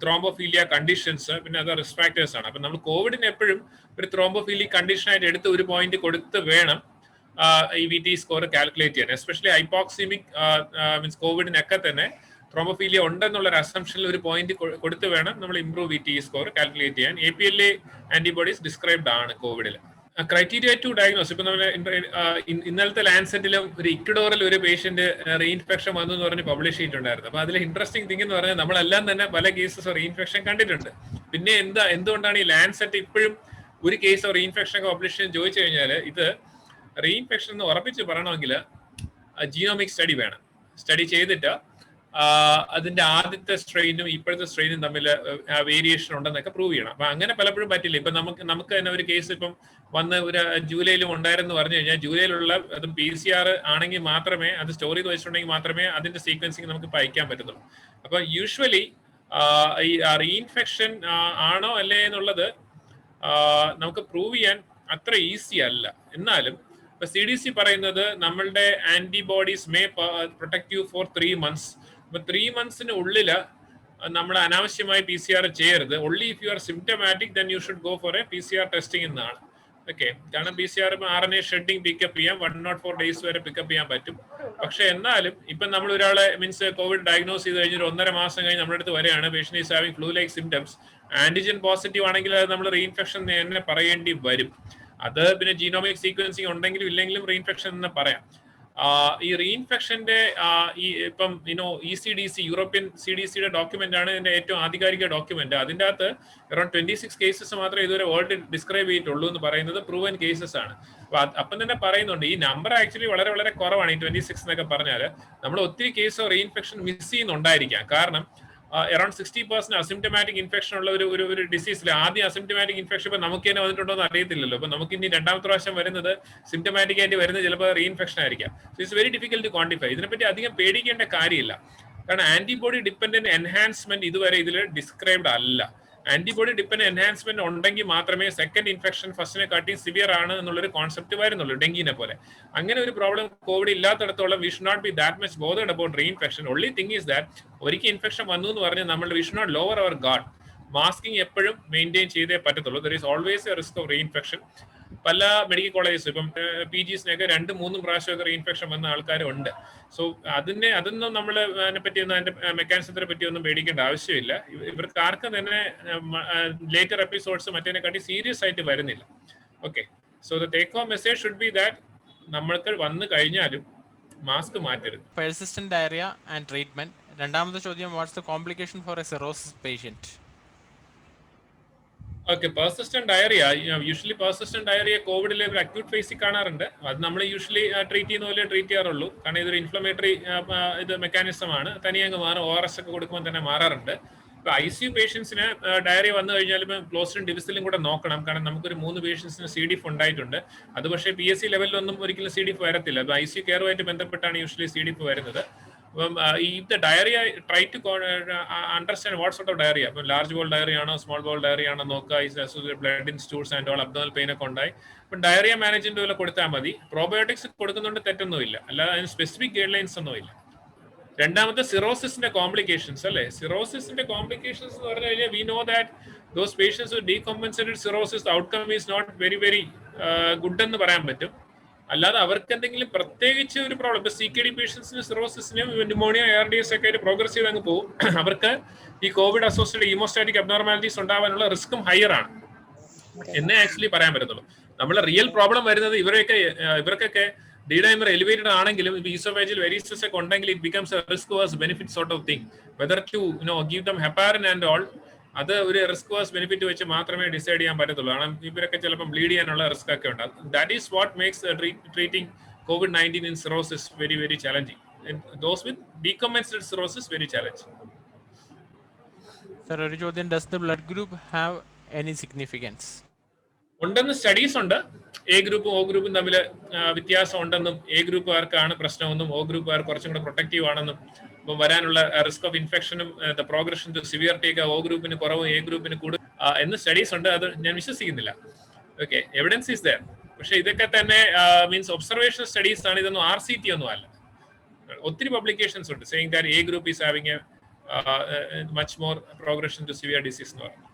ത്രോംബോഫീലിയ കണ്ടീഷൻസ്, പിന്നെ അത് റിസ്ക് ഫാക്ടേഴ്സ് ആണ്. അപ്പൊ നമ്മൾ കോവിഡിന് എപ്പോഴും ഒരു ത്രോംബോഫീലിയ കണ്ടീഷൻ ആയിട്ട് എടുത്ത് 1 പോയിന്റ് കൊടുത്ത് വേണം ഈ VT സ്കോർ കാൽക്കുലേറ്റ് ചെയ്യാൻ. എസ്പെഷ്യലി ഹൈപ്പോക്സിമിക് മീൻസ് കോവിഡിനൊക്കെ തന്നെ ത്രോംബോഫീലിയ ഉണ്ടെന്നുള്ള ഒരു അസംഷനിൽ 1 പോയിന്റ് കൊടുത്ത് വേണം നമ്മൾ ഇംപ്രൂവ് VT സ്കോർ കാൽക്കുലേറ്റ് ചെയ്യാൻ. APLA ആന്റിബോഡീസ് ഡിസ്ക്രൈബ്ഡ് ആണ് കോവിഡിൽ. ക്രൈറ്റീരിയ ടു ഡയഗ്നോസ്, ഇപ്പൊ നമ്മൾ ഇന്നലത്തെ ലാൻസെറ്റിലും ഒരു ഇക്വഡോറിൽ ഒരു പേഷ്യന്റ് റീഇൻഫെക്ഷൻ വന്നു എന്ന് പറഞ്ഞ് പബ്ലിഷ് ചെയ്തിട്ടുണ്ടായിരുന്നു. അപ്പൊ അതിൽ ഇൻട്രസ്റ്റിംഗ് തിങ് എന്ന് പറഞ്ഞാൽ നമ്മളെല്ലാം തന്നെ പല കേസസ് റീഇൻഫെക്ഷൻ കണ്ടിട്ടുണ്ട്. പിന്നെ എന്തുകൊണ്ടാണ് ഈ ലാൻസെറ്റ് ഇപ്പോഴും ഒരു കേസ് റീഇൻഫെക്ഷൻ ഒക്കെ പബ്ലിഷ് ചെയ്യാൻ ചോദിച്ചു കഴിഞ്ഞാൽ, ഇത് റീഇൻഫെക്ഷൻ എന്ന് ഉറപ്പിച്ച് പറയണമെങ്കിൽ ജീനോമിക് സ്റ്റഡി വേണം. സ്റ്റഡി ചെയ്തിട്ട് അതിന്റെ ആദ്യത്തെ സ്ട്രെയിനും ഇപ്പോഴത്തെ സ്ട്രെയിനും തമ്മിൽ വേരിയേഷൻ ഉണ്ടെന്നൊക്കെ പ്രൂവ് ചെയ്യണം. അപ്പൊ അങ്ങനെ പലപ്പോഴും പറ്റില്ല. ഇപ്പൊ നമുക്ക് തന്നെ ഒരു കേസ് ഇപ്പം വന്ന് ഒരു ജൂലൈയിലും ഉണ്ടായിരുന്നു പറഞ്ഞു കഴിഞ്ഞാൽ ജൂലൈയിലുള്ള അതും PCR ആണെങ്കിൽ മാത്രമേ അത് സ്റ്റോർ ചെയ്ത് വെച്ചിട്ടുണ്ടെങ്കിൽ മാത്രമേ അതിന്റെ സീക്വൻസിങ് നമുക്ക് അയക്കാൻ പറ്റത്തുള്ളൂ. അപ്പൊ യൂഷ്വലി ഈ റീഇൻഫെക്ഷൻ ആണോ അല്ലേ എന്നുള്ളത് നമുക്ക് പ്രൂവ് ചെയ്യാൻ അത്ര ഈസി അല്ല. എന്നാലും ഇപ്പൊ CDC പറയുന്നത് നമ്മളുടെ antibodies may protect you for 3 months. അപ്പൊ 3 monthsന് ഉള്ളില് നമ്മൾ അനാവശ്യമായി PCR ചെയ്യരുത്. Only if you are symptomatic then you should go four A PCR testing എന്നാണ്. ഓക്കെ, കാരണം PCR RNA ഷെഡിങ് പിക്കപ്പ് ചെയ്യാം, 104 days വരെ പിക്കപ്പ് ചെയ്യാൻ പറ്റും. പക്ഷെ എന്നാലും ഇപ്പൊ നമ്മൾ ഒരാളെ മീൻസ് കോവിഡ് ഡയഗ്നോസ് ചെയ്ത് കഴിഞ്ഞൊരു 1.5 മാസം കഴിഞ്ഞ് നമ്മുടെ അടുത്ത് വരെയാണ് patient is having flu like symptoms, antigen positive ആണെങ്കിൽ അത് നമ്മൾ റീഇൻഫെക്ഷൻ തന്നെ പറയേണ്ടി വരും. അത് പിന്നെ ജീനോമിക് സീക്വൻസിങ് ഉണ്ടെങ്കിലും ഇല്ലെങ്കിലും റീഇൻഫെക്ഷൻ എന്ന് പറയാം. ഈ റീഇൻഫെക്ഷന്റെ ഈ ഇപ്പം ECDC യൂറോപ്യൻ CDCയുടെ ഡോക്യുമെന്റ് ആണ് ഇതിന്റെ ഏറ്റവും ആധികാരിക ഡോക്യുമെന്റ്. അതിന്റെ അകത്ത് അറൌണ്ട് 26 കേസസ് മാത്രമേ ഇതുവരെ വേൾഡ് ഡിസ്ക്രൈബ് ചെയ്തിട്ടുള്ളൂ എന്ന് പറയുന്നത് പ്രൂവൻ കേസസ് ആണ്. അപ്പൊ അപ്പം തന്നെ പറയുന്നുണ്ട് ഈ നമ്പർ ആക്ച്വലി വളരെ വളരെ കുറവാണ്. ഈ 26 എന്നൊക്കെ പറഞ്ഞാൽ നമ്മൾ ഒത്തിരി കേസ് റീഇൻഫെക്ഷൻ മിസ് ചെയ്യുന്നുണ്ടായിരിക്കാം. കാരണം അറൌണ്ട് 60% അസിംറ്റമാറ്റിക് ഇൻഫെക്ഷൻ ഉള്ള ഒരു ഡിസീസിൽ ആദ്യം അസിംറ്റമാറ്റിക് ഇൻഫെക്ഷൻ ഇപ്പൊ നമുക്ക് തന്നെ വന്നിട്ടുണ്ടോ എന്ന് അറിയത്തില്ലല്ലോ. അപ്പൊ നമുക്ക് ഇനി രണ്ടാമത്തെ പ്രാവശ്യം വരുന്നത് സിംറ്റമാറ്റിക് ആയിട്ട് വരുന്നത് ചിലപ്പോൾ റീഇൻഫെക്ഷൻ ആയിരിക്കാം. So it's very difficult to quantify. ഇതിനെപ്പറ്റി അധികം പേടിക്കേണ്ട കാര്യമില്ല. കാരണം ആന്റിബോഡി ഡിപ്പെൻഡന്റ് എൻഹാൻസ്മെന്റ് ഇതുവരെ ഇതിൽ ഡിസ്ക്രൈബ്ഡ് അല്ല. ആന്റിബോഡി ഡിപ്പെൻഡന്റ് എൻഹാൻസ്മെന്റ് ഉണ്ടെങ്കിൽ മാത്രമേ സെക്കൻഡ് ഇൻഫെക്ഷൻ ഫസ്റ്റിനെ കാട്ടി സിവിയർ ആണ് എന്നുള്ളൊരു കോൺസെപ്റ്റ് വരുന്നുള്ളൂ, ഡെങ്കിനെ പോലെ. അങ്ങനെ ഒരു പ്രോബ്ലം കോവിഡ് ഇല്ലാത്തടത്തോളം we should not be that much bothered about reinfection. Only thing is that ഒരിക്കൽ ഇൻഫെക്ഷൻ വന്നു എന്ന് പറഞ്ഞാൽ നമ്മൾ we should not lower our guard. Masking എപ്പോഴും മെയിൻറ്റെയിൻ ചെയ്തേ പറ്റത്തുള്ളൂ. There is always a risk of reinfection. പല മെഡിക്കൽ കോളേജസ് ഇപ്പം PGസിനൊക്കെ 2-3 പ്രാവശ്യമൊക്കെ റീഇൻഫെക്ഷൻ വന്ന ആൾക്കാരുണ്ട്. സോ അതൊന്നും നമ്മൾ അതിനെപ്പറ്റി ഒന്നും അതിന്റെ മെക്കാനിസത്തിനെ പറ്റി ഒന്നും പേടിക്കേണ്ട ആവശ്യമില്ല. ഇവർക്ക് ആർക്കും തന്നെ ലേറ്റർ എപ്പിസോഡ്സ് മറ്റേതിനെക്കാട്ടി സീരിയസ് ആയിട്ട് വരുന്നില്ല. Okay, so the take home message should be that നമ്മൾക്ക് വന്നു കഴിഞ്ഞാലും മാസ്ക് മാറ്റരുത്. Persistent diarrhoea and treatment. രണ്ടാമത്തെ ചോദ്യം, what's the complication for a cirrhosis patient? Okay, persistent diarrhoea usually persistent diarrhoea കോവിഡിലെ ഒരു അക്യൂട്ട് ഫേസിൽ കാണാറുണ്ട്. അത് നമ്മൾ യൂഷ്വലി ട്രീറ്റ് ചെയ്യുന്ന പോലെ ട്രീറ്റ് ചെയ്യാറുള്ളൂ. കാരണം ഇതൊരു ഇൻഫ്ലമേറ്ററി ഇത് മെക്കാനിസം ആണ്. തനിയെ അങ്ങ് മാറും. ORS ഒക്കെ കൊടുക്കുമ്പോൾ തന്നെ മാറാറുണ്ട്. ഇപ്പൊ ICU പേഷ്യൻസിന് ഡയറിയ വന്നു കഴിഞ്ഞാൽ ഇപ്പം ക്ലോസ്റ്റും ഡിവിസിലും കൂടെ നോക്കണം. കാരണം നമുക്കൊരു 3 പേഷ്യൻസിന് CDF ഉണ്ടായിട്ടുണ്ട്. അത് പക്ഷേ PSC ലെവലിലൊന്നും ഒരിക്കലും CDF വരത്തില്ല. അത് ICU കെയറുമായിട്ട് ബന്ധപ്പെട്ടാണ് യൂഷ്വലി CDF വരുന്നത്. If the diarrhea, try to understand what sort of diarrhea. Large bowel diarrhea ആണോ small bowel diarrhea ആണോ നോക്കുക. Is associated blood in stools and all, abdominal pain ഒക്കെ ഉണ്ടായി. അപ്പം ഡയറിയ മാനേജ്മെന്റ് വല്ല കൊടുത്താൽ മതി. പ്രോബയോട്ടിക്സ് കൊടുക്കുന്നുണ്ട്, തെറ്റൊന്നുമില്ല. അല്ലാതെ അതിന് സ്പെസിഫിക് ഗൈഡ് ലൈൻസ് ഒന്നുമില്ല. രണ്ടാമത്തെ സിറോസിന്റെ കോംപ്ലിക്കേഷൻസ് അല്ലേ. സിറോസിന്റെ കോംപ്ലിക്കേഷൻസ് എന്ന് പറഞ്ഞു കഴിഞ്ഞാൽ we know that those patients with decompensated cirrhosis outcome is not very very good എന്ന് പറയാൻ പറ്റും. അല്ലാതെ അവർക്ക് എന്തെങ്കിലും പ്രത്യേകിച്ച് ഒരു പ്രോബ്ലം ഇപ്പൊ CKD പേഷ്യൻസിന് സിറോസിസിനും ന്യൂമോണിയ ARDS ഒക്കെ ആയിട്ട് പ്രോഗ്രസ് ചെയ്ത് അങ്ങ് പോകും. അവർക്ക് ഈ കോവിഡ് അസോസിയേറ്റഡ് ഹീമോസ്റ്റാറ്റിക് അബ്നോർമാലിറ്റീസ് ഉണ്ടാവാനുള്ള റിസ്ക്കും ഹയർ ആണ് എന്നേ ആക്ച്വലി പറയാൻ പറ്റത്തുള്ളൂ. നമ്മളെ റിയൽ പ്രോബ്ലം വരുന്നത് ഇവർക്കൊക്കെ D-dimer elevated ആണെങ്കിലും ഈസോഫേജിയൽ വെരിസസ് ഒക്കെ ഉണ്ടെങ്കിൽ it becomes a risk versus benefit sort of thing. Whether to give them heparin and all, അത് ഒരു റിസ്ക് വേഴ്സ് ബെനിഫിറ്റ് വെച്ച് മാത്രമേ ഡിസൈഡ് ചെയ്യാൻ പറ്റത്തുള്ളൂ. കാരണം ഇവരൊക്കെ ചിലപ്പോൾ ബ്ലീഡ് ചെയ്യാനുള്ള റിസ്ക് ഒക്കെ ഉണ്ട്. That is what makes treating COVID-19 in cirrhosis very very challenging, and those with decompensated cirrhosis very challenging. Sir, ഒരു ചോദ്യം, does the blood group have any significance? ഉണ്ടെന്ന് സ്റ്റഡീസ് ഉണ്ട്. A ഗ്രൂപ്പും O ഗ്രൂപ്പും തമ്മിൽ വ്യത്യാസം ഉണ്ടെന്നും A ഗ്രൂപ്പുകാർക്കാണ് പ്രശ്നമെന്നും O ഗ്രൂപ്പുകാർ കുറച്ചും കൂടെ പ്രൊട്ടക്റ്റീവ് ആണെന്നും ഇപ്പം വരാനുള്ള റിസ്ക് ഓഫ് ഇൻഫെക്ഷനും ദ പ്രോഗ്രഷൻ ടു സിവിയറിറ്റി ഒക്കെ O ഗ്രൂപ്പിന് കുറവും A ഗ്രൂപ്പിന് കൂടുതൽ എന്ന് സ്റ്റഡീസ് ഉണ്ട്. അത് ഞാൻ വിശ്വസിക്കുന്നില്ല. Okay, evidence is there. പക്ഷെ ഇതൊക്കെ തന്നെ മീൻസ് ഒബ്സർവേഷൻ സ്റ്റഡീസ് ആണ്, ഇതൊന്നും RCT ഒന്നും അല്ല. ഒത്തിരി പബ്ലിക്കേഷൻസ് ഉണ്ട് saying that A group is having a much more progression to severe disease എന്ന് പറഞ്ഞു.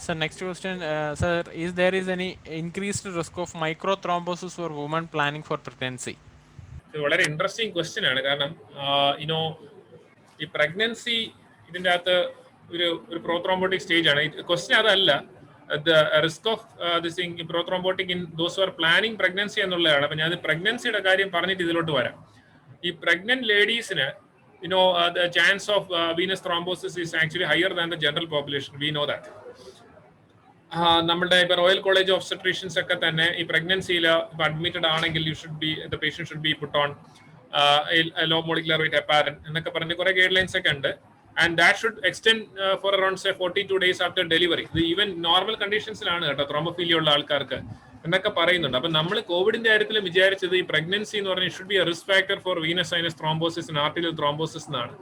Sir, next question, sir, is there any increased risk of microthrombosis for women planning for pregnancy? വളരെ interesting question ആണ്. കാരണം ഈ pregnancy ഇതിൻ്റെ അകത്ത് ഒരു prothrombotic stage ആണ്. ക്വസ്റ്റ്യൻ അതല്ല, the risk of this thing prothrombotic in those are planning pregnancy എന്നുള്ളതാണ്. അപ്പം ഞാൻ പ്രഗ്നൻസിയുടെ കാര്യം പറഞ്ഞിട്ട് ഇതിലോട്ട് വരാം. ഈ പ്രഗ്നന്റ് ലേഡീസിന് the chance of venous thrombosis is actually higher than the general population. We know that. നമ്മുടെ ഇപ്പൊ റോയൽ കോളേജ് ഓഫ് ഒബ്സ്റ്റട്രീഷ്യൻസ് ഒക്കെ തന്നെ ഈ പ്രഗ്നൻസിയിൽ ഇപ്പൊ അഡ്മിറ്റഡ് ആണെങ്കിൽ the patient should B put on low molecular weight heparin എന്നൊക്കെ പറഞ്ഞ് കുറെ ഗൈഡ് ലൈൻസ് ഒക്കെ ഉണ്ട്. And that should extend for around say 42 days after delivery. ഇത് ഈവൻ നോർമൽ കണ്ടീഷൻസിലാണ് കേട്ടോ ത്രോംബോഫീലിയ ഉള്ള ആൾക്കാർക്ക് എന്നൊക്കെ പറയുന്നുണ്ട്. അപ്പൊ നമ്മൾ കോവിഡിന്റെ കാര്യത്തിൽ വിചാരിച്ചത് ഈ പ്രഗ്നൻസി എന്ന് പറഞ്ഞാൽ should be a risk factor for venous sinus thrombosis and arterial thrombosis എന്നാണ്.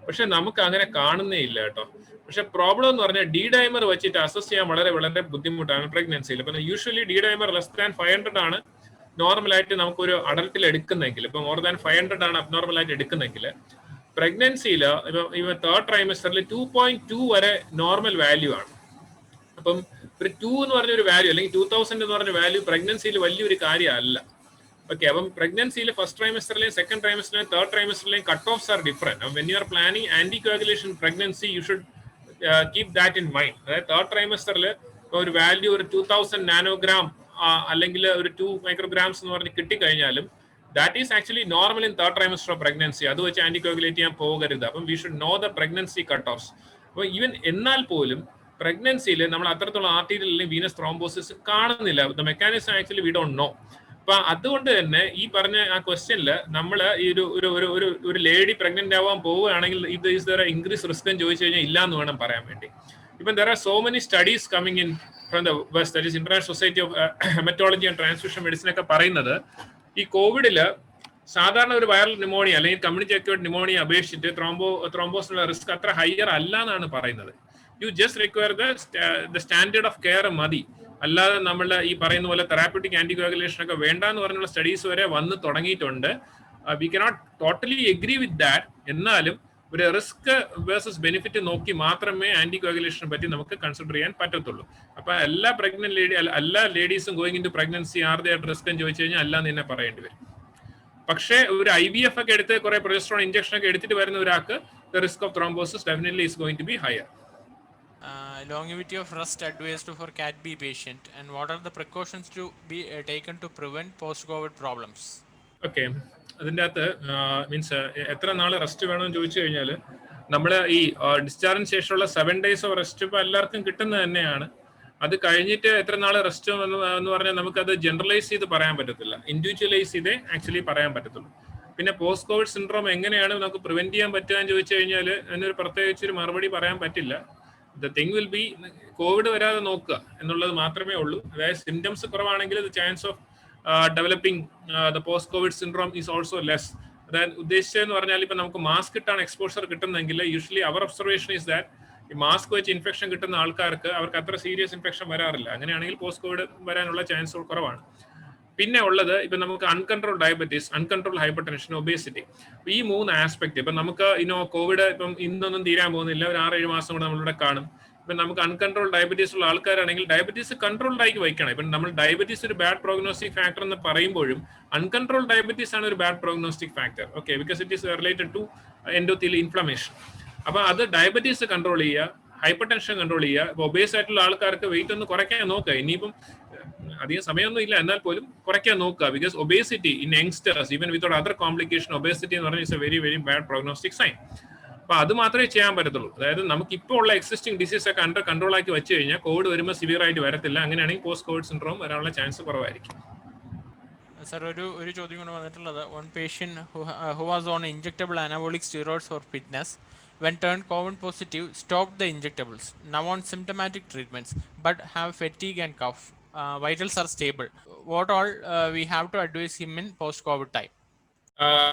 പക്ഷെ നമുക്ക് അങ്ങനെ കാണുന്നേ ഇല്ല കേട്ടോ. പക്ഷെ പ്രോബ്ലം എന്ന് പറഞ്ഞാൽ ഡി ഡൈമർ വെച്ചിട്ട് അസസ് ചെയ്യാൻ വളരെ വളരെ ബുദ്ധിമുട്ടാണ് പ്രഗ്നൻസിയിൽ. ഇപ്പൊ usually D dimer less than 500 ആണ് നോർമലായിട്ട് നമുക്കൊരു അഡൽട്ടിൽ എടുക്കുന്നെങ്കിൽ, ഇപ്പൊ മോർ ദാൻ 500 ആണ് അബ്നോർമൽ ആയിട്ട് എടുക്കുന്നെങ്കിൽ, പ്രഗ്നൻസിയിൽ ഇപ്പൊ തേർഡ് ട്രൈമസ്റ്ററിൽ 2.2 വരെ നോർമൽ വാല്യൂ ആണ്. അപ്പം ഒരു 2 എന്ന് പറഞ്ഞൊരു വാല്യൂ അല്ലെങ്കിൽ 2000 എന്ന് പറഞ്ഞ വാല്യൂ പ്രഗ്നൻസിയിൽ വലിയൊരു കാര്യമല്ല. ഓക്കെ, അപ്പം പ്രഗ്നൻസിയിൽ ഫസ്റ്റ് ട്രൈമസ്റ്ററിലെയും സെക്കൻഡ് ട്രൈമസ്റ്ററിലെയും തേർഡ് ട്രൈമസ്റ്ററിലെയും cut offs are different. When you are planning anti coagulation pregnancy you should keep that in mind. അതായത് തേർഡ് ട്രൈമസ്റ്ററിൽ ഒരു വാല്യൂ ഒരു 2000 നാനോഗ്രാം അല്ലെങ്കിൽ ഒരു 2 മൈക്രോഗ്രാംസ് എന്ന് പറഞ്ഞ് കിട്ടിക്കഴിഞ്ഞാലും that is actually normal in third trimester of pregnancy. അത് വെച്ച് ആന്റികോഗുലേറ്റ് ചെയ്യാൻ പോകരുത്. അപ്പം we should know the pregnancy cut offs. അപ്പോൾ ഈവൻ എന്നാൽ പോലും പ്രഗ്നൻസിയിൽ നമ്മൾ അത്രത്തോളം ആർട്ടീരിയൽ അല്ലെങ്കിൽ വീനസ് ത്രോംബോസിസ് കാണുന്നില്ല. The mechanism actually we don't know. അപ്പൊ അതുകൊണ്ട് തന്നെ ഈ പറഞ്ഞ ആ ക്വസ്റ്റ്യനിൽ നമ്മൾ ഈ ഒരു ലേഡി പ്രഗ്നന്റ് ആവാൻ പോവുകയാണെങ്കിൽ ഇത് ഈസ് ദർ ഇൻക്രീസ് റിസ്ക് എന്ന് ചോദിച്ചു കഴിഞ്ഞാൽ ഇല്ല എന്ന് വേണം പറയാൻ വേണ്ടി. ഇപ്പം there are so many studies coming in from the west, that is international society of haematology and transfusion medicine ഒക്കെ പറയുന്നത് ഈ കോവിഡില് സാധാരണ ഒരു വൈറൽ ന്യൂമോണിയ അല്ലെങ്കിൽ കമ്മ്യൂണിറ്റി അക്യൂർഡ് ന്യൂമോണിയ അപേക്ഷിച്ചിട്ട് ത്രോംബോസിനുള്ള റിസ്ക് അത്ര ഹയർ അല്ല എന്നാണ് പറയുന്നത്. You just require the standard of care മതി. അല്ലാതെ നമ്മൾ ഈ പറയുന്ന പോലെ തെറാപ്യൂട്ടിക് ആന്റികോഗുലേഷൻ ഒക്കെ വേണ്ട എന്ന് പറഞ്ഞുള്ള സ്റ്റഡീസ് വരെ വന്ന് തുടങ്ങിയിട്ടുണ്ട്. We cannot totally agree with that. എന്നാലും ഒരു റിസ്ക് വേഴ്സസ് ബെനിഫിറ്റ് നോക്കി മാത്രമേ ആന്റികോഗുലേഷനെ പറ്റി നമുക്ക് കൺസിഡർ ചെയ്യാൻ പറ്റത്തുള്ളൂ. അപ്പൊ എല്ലാ പ്രഗ്നന്റ് എല്ലാ ലേഡീസും going into pregnancy are they at risk എന്ന് ചോദിച്ചു കഴിഞ്ഞാൽ അല്ല എന്ന് തന്നെ പറയേണ്ടി വരും. പക്ഷേ ഒരു IVF ഒക്കെ എടുത്ത് കുറെ പ്രൊജസ്ട്രോൺ ഇഞ്ചക്ഷൻ ഒക്കെ എടുത്തിട്ട് വരുന്ന ഒരാൾക്ക് the risk of thrombosis definitely is going to be higher. Longevity of rest advised for Cat B patient, and what are the precautions to be taken to prevent post-COVID problems? Okay, അതിൻ്റെ അകത്ത് means എത്ര നാൾ rest വേണമെന്ന് ചോദിച്ചു കഴിഞ്ഞാൽ നമ്മൾ ഈ ഡിസ്ചാർജിന് ശേഷമുള്ള 7 days ഓഫ് റെസ്റ്റ് ഇപ്പോൾ എല്ലാവർക്കും കിട്ടുന്നത് തന്നെയാണ്. അത് കഴിഞ്ഞിട്ട് എത്ര നാൾ റെസ്റ്റ് എന്ന് പറഞ്ഞാൽ നമുക്കത് ജനറലൈസ് ചെയ്ത് പറയാൻ പറ്റത്തില്ല, ഇൻഡിവിജ്വലൈസ് ചെയ്തേ ആക്ച്വലി പറയാൻ പറ്റത്തുള്ളൂ. പിന്നെ പോസ്റ്റ് കോവിഡ് സിൻഡ്രോം എങ്ങനെയാണ് നമുക്ക് പ്രിവെന്റ് ചെയ്യാൻ പറ്റുക എന്ന് ചോദിച്ചു കഴിഞ്ഞാൽ അതിനൊരു പ്രത്യേകിച്ചൊരു മറുപടി പറയാൻ പറ്റില്ല. The thing will be COVID വരാതെ നോക്കുക എന്നുള്ളത് മാത്രമേ ഉള്ളൂ. അതായത് സിംറ്റംസ് കുറവാണെങ്കിൽ the chance of developing the post COVID syndrome is also less. അതായത് ഉദ്ദേശിച്ചതെന്ന് പറഞ്ഞാൽ ഇപ്പം നമുക്ക് മാസ്ക് ഇട്ടാണ് എക്സ്പോഷർ കിട്ടുന്നതെങ്കിൽ usually our observation is that ഈ മാസ്ക് വെച്ച് ഇൻഫെക്ഷൻ കിട്ടുന്ന ആൾക്കാർക്ക് അവർക്ക് അത്ര സീരിയസ് ഇൻഫെക്ഷൻ വരാറില്ല. അങ്ങനെയാണെങ്കിൽ പോസ്റ്റ് കോവിഡ് വരാനുള്ള ചാൻസ് കുറവാണ്. പിന്നെ ഉള്ളത് ഇപ്പം നമുക്ക് uncontrolled diabetes, uncontrolled hyper tension, obesity, ഈ 3 ആസ്പെക്ട്. ഇപ്പം നമുക്ക് കോവിഡ് ഇപ്പം ഇന്നൊന്നും തീരാൻ പോകുന്നില്ല, ഒരു 6-7 മാസം കൂടെ നമ്മളിവിടെ കാണും. ഇപ്പം നമുക്ക് അൺകൺട്രോൾ ഡയബറ്റീസ് ഉള്ള ആൾക്കാരാണെങ്കിൽ ഡയബറ്റീസ് കൺട്രോൾഡ് ആക്കി വയ്ക്കണം. ഇപ്പം നമ്മൾ ഡയബറ്റീസ് ഒരു ബാഡ് പ്രോഗ്നോസ്റ്റിക് ഫാക്ടർ എന്ന് പറയുമ്പോഴും അൺകൺട്രോൾ ഡയബറ്റീസ് ആണ് ഒരു bad prognostic factor. Okay, because it is related to endothelial inflammation. അപ്പൊ അത് ഡയബറ്റീസ് കൺട്രോൾ ചെയ്യുക, ഹൈപ്പർ ടെൻഷൻ കൺട്രോൾ ചെയ്യുക. ഇപ്പൊ ഒബേസ് ആയിട്ടുള്ള ആൾക്കാർക്ക് വെയിറ്റ് ഒന്ന് കുറയ്ക്കാൻ നോക്കുക. ഇനിയിപ്പം അധികം സമയമൊന്നും ഇല്ല, എന്നാൽ പോലും കുറയ്ക്കാൻ നോക്കുക. Because obesity in youngsters even without other complication, obesity എന്ന് പറഞ്ഞാൽ it's a very very bad prognostic sign. അപ്പൊ അത് മാത്രമേ ചെയ്യാൻ പറ്റത്തുള്ളൂ. അതായത് നമുക്ക് ഇപ്പോൾ ഉള്ള എക്സിസ്റ്റിംഗ് ഡിസീസ് ഒക്കെ അണ്ടർ കൺട്രോൾ ആക്കി വെച്ച് കഴിഞ്ഞാൽ കോവിഡ് വരുമ്പോൾ സിവിയർ ആയിട്ട് വരത്തില്ല. അങ്ങനെയാണെങ്കിൽ പോസ്റ്റ് കോവിഡ് സിൻഡ്രോം വരാനുള്ള ചാൻസ് കുറവായിരിക്കും. സർ, ഒരു ചോദ്യം കൊണ്ട് വന്നിട്ടുള്ളത്, one patient who was on injectable anabolic steroids for fitness when turned COVID positive stopped the injectables, now on symptomatic treatments but have fatigue and cough, vitals are stable. What all we have to advise him in post COVID time?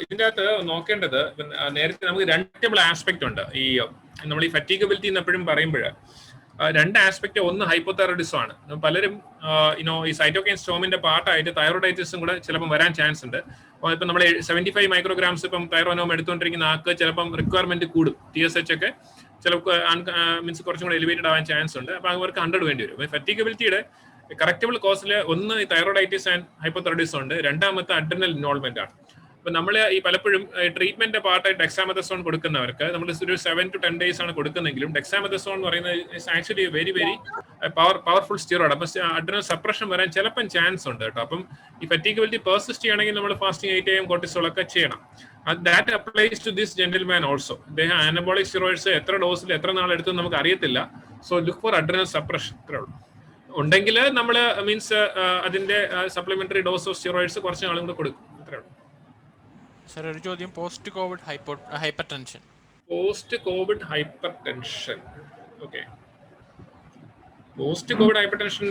ഇതിൻ്റെ അകത്ത് നോക്കേണ്ടത് നേരത്തെ നമുക്ക് 2 aspect ഉണ്ട്. ഈ നമ്മൾ ഈ ഫറ്റീഗബിലിറ്റി എന്ന് എപ്പോഴും പറയുമ്പോൾ 2 ആസ്പെക്ട്. ഒന്ന് ഹൈപ്പോതൈറോയിഡിസം ആണ്. പലരും ഈ സൈറ്റോകൈൻ സ്റ്റോമിന്റെ പാർട്ടായിട്ട് തൈറോയിഡൈറ്റിസും കൂടെ ചിലപ്പോൾ വരാൻ ചാൻസ് ഉണ്ട്. ഇപ്പം നമ്മൾ 75 മൈക്രോഗ്രാംസ് ഇപ്പം തൈറോനോം എടുത്തുകൊണ്ടിരിക്കുന്ന ആൾക്ക് ചിലപ്പം റിക്വയർമെന്റ് കൂടും. TSH ഒക്കെ ചിലപ്പോൾ മീൻസ് കുറച്ചും കൂടെ എലിവേറ്റഡ് ആവാൻ ചാൻസ് ഉണ്ട്. അപ്പൊ അവർക്ക് 100 വേണ്ടി വരും. ഫറ്റീഗബിലിറ്റിയുടെ കറക്റ്റബിൾ കോസിൽ ഒന്ന് ഈ തൈറോയിഡൈറ്റിസ് ആൻഡ് ഹൈപ്പോതൈറോയിഡിസം ഉണ്ട്, രണ്ടാമത്തെ അഡ്രിനൽ ഇൻവോൾവ്മെന്റ് ആണ്. അപ്പൊ നമ്മൾ ഈ പലപ്പോഴും ട്രീറ്റ്മെന്റ് പാർട്ടായിട്ട് ഡെക്സാമെഥസോൺ കൊടുക്കുന്നവർക്ക് നമ്മൾ ഒരു 7 to 10 days ആണ് കൊടുക്കുന്നെങ്കിലും ഡെക്സാമെഥസോൺ എന്ന് പറയുന്നത് actually very very powerful steroid. അപ്പൊ അഡ്രിനൽ സപ്രഷൻ വരാൻ ചിലപ്പം ചാൻസ് ഉണ്ട് കേട്ടോ. അപ്പം ഈ ഫറ്റീഗബിലിറ്റി പെർസിസ്റ്റ് ചെയ്യണമെങ്കിൽ നമ്മൾ ഫാസ്റ്റിംഗ് 8 AM കോർട്ടിസോൾ ഒക്കെ ചെയ്യണം. That applies to this gentleman also. അദ്ദേഹം ആനബോളിക് സ്റ്റിറോയിഡ്സ് എത്ര ഡോസിൽ എത്ര നാൾ എടുത്തെന്ന് നമുക്ക് അറിയത്തില്ല. So look for adrenal suppression. ഇത്രേ ഉള്ളൂ. ഉണ്ടെങ്കിൽ നമ്മൾ മീൻസ് അതിന്റെ സപ്ലിമെന്ററി ഡോസ് ഓഫ് സ്റ്റിറോയിഡ്സ് കുറച്ച് നാളും കൂടെ കൊടുക്കും. ഇത്രേ ഉള്ളൂ. സർ ഒരു ചോദ്യം post COVID hypertension. Post COVID hypertension. Okay, post COVID hypertension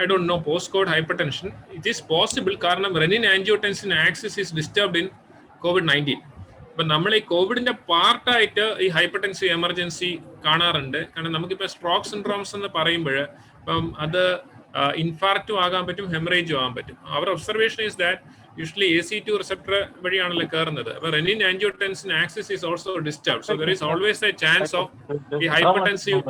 I don't know. Post COVID hypertension it is possible, കാരണം renin angiotensin axis is disturbed in COVID-19. അപ്പൊ നമ്മൾ ഈ കോവിഡിന്റെ പാർട്ടായിട്ട് ഈ ഹൈപ്പർ ടെൻസീവ് എമർജൻസി കാണാറുണ്ട്. കാരണം നമുക്കിപ്പോ സ്ട്രോക്ക് സിൻഡ്രോംസ് എന്ന് പറയുമ്പോൾ ഇപ്പം അത് ഇൻഫാർക്റ്റും ആകാൻ പറ്റും, ഹെമറേജും ആകാൻ പറ്റും. Our observation is that usually AC2 receptor വഴിയാണല്ലോ കയറുന്നത്. അപ്പൊ renin angiotensin axis is also disturbed. So there is always a chance of ഈ hypertensive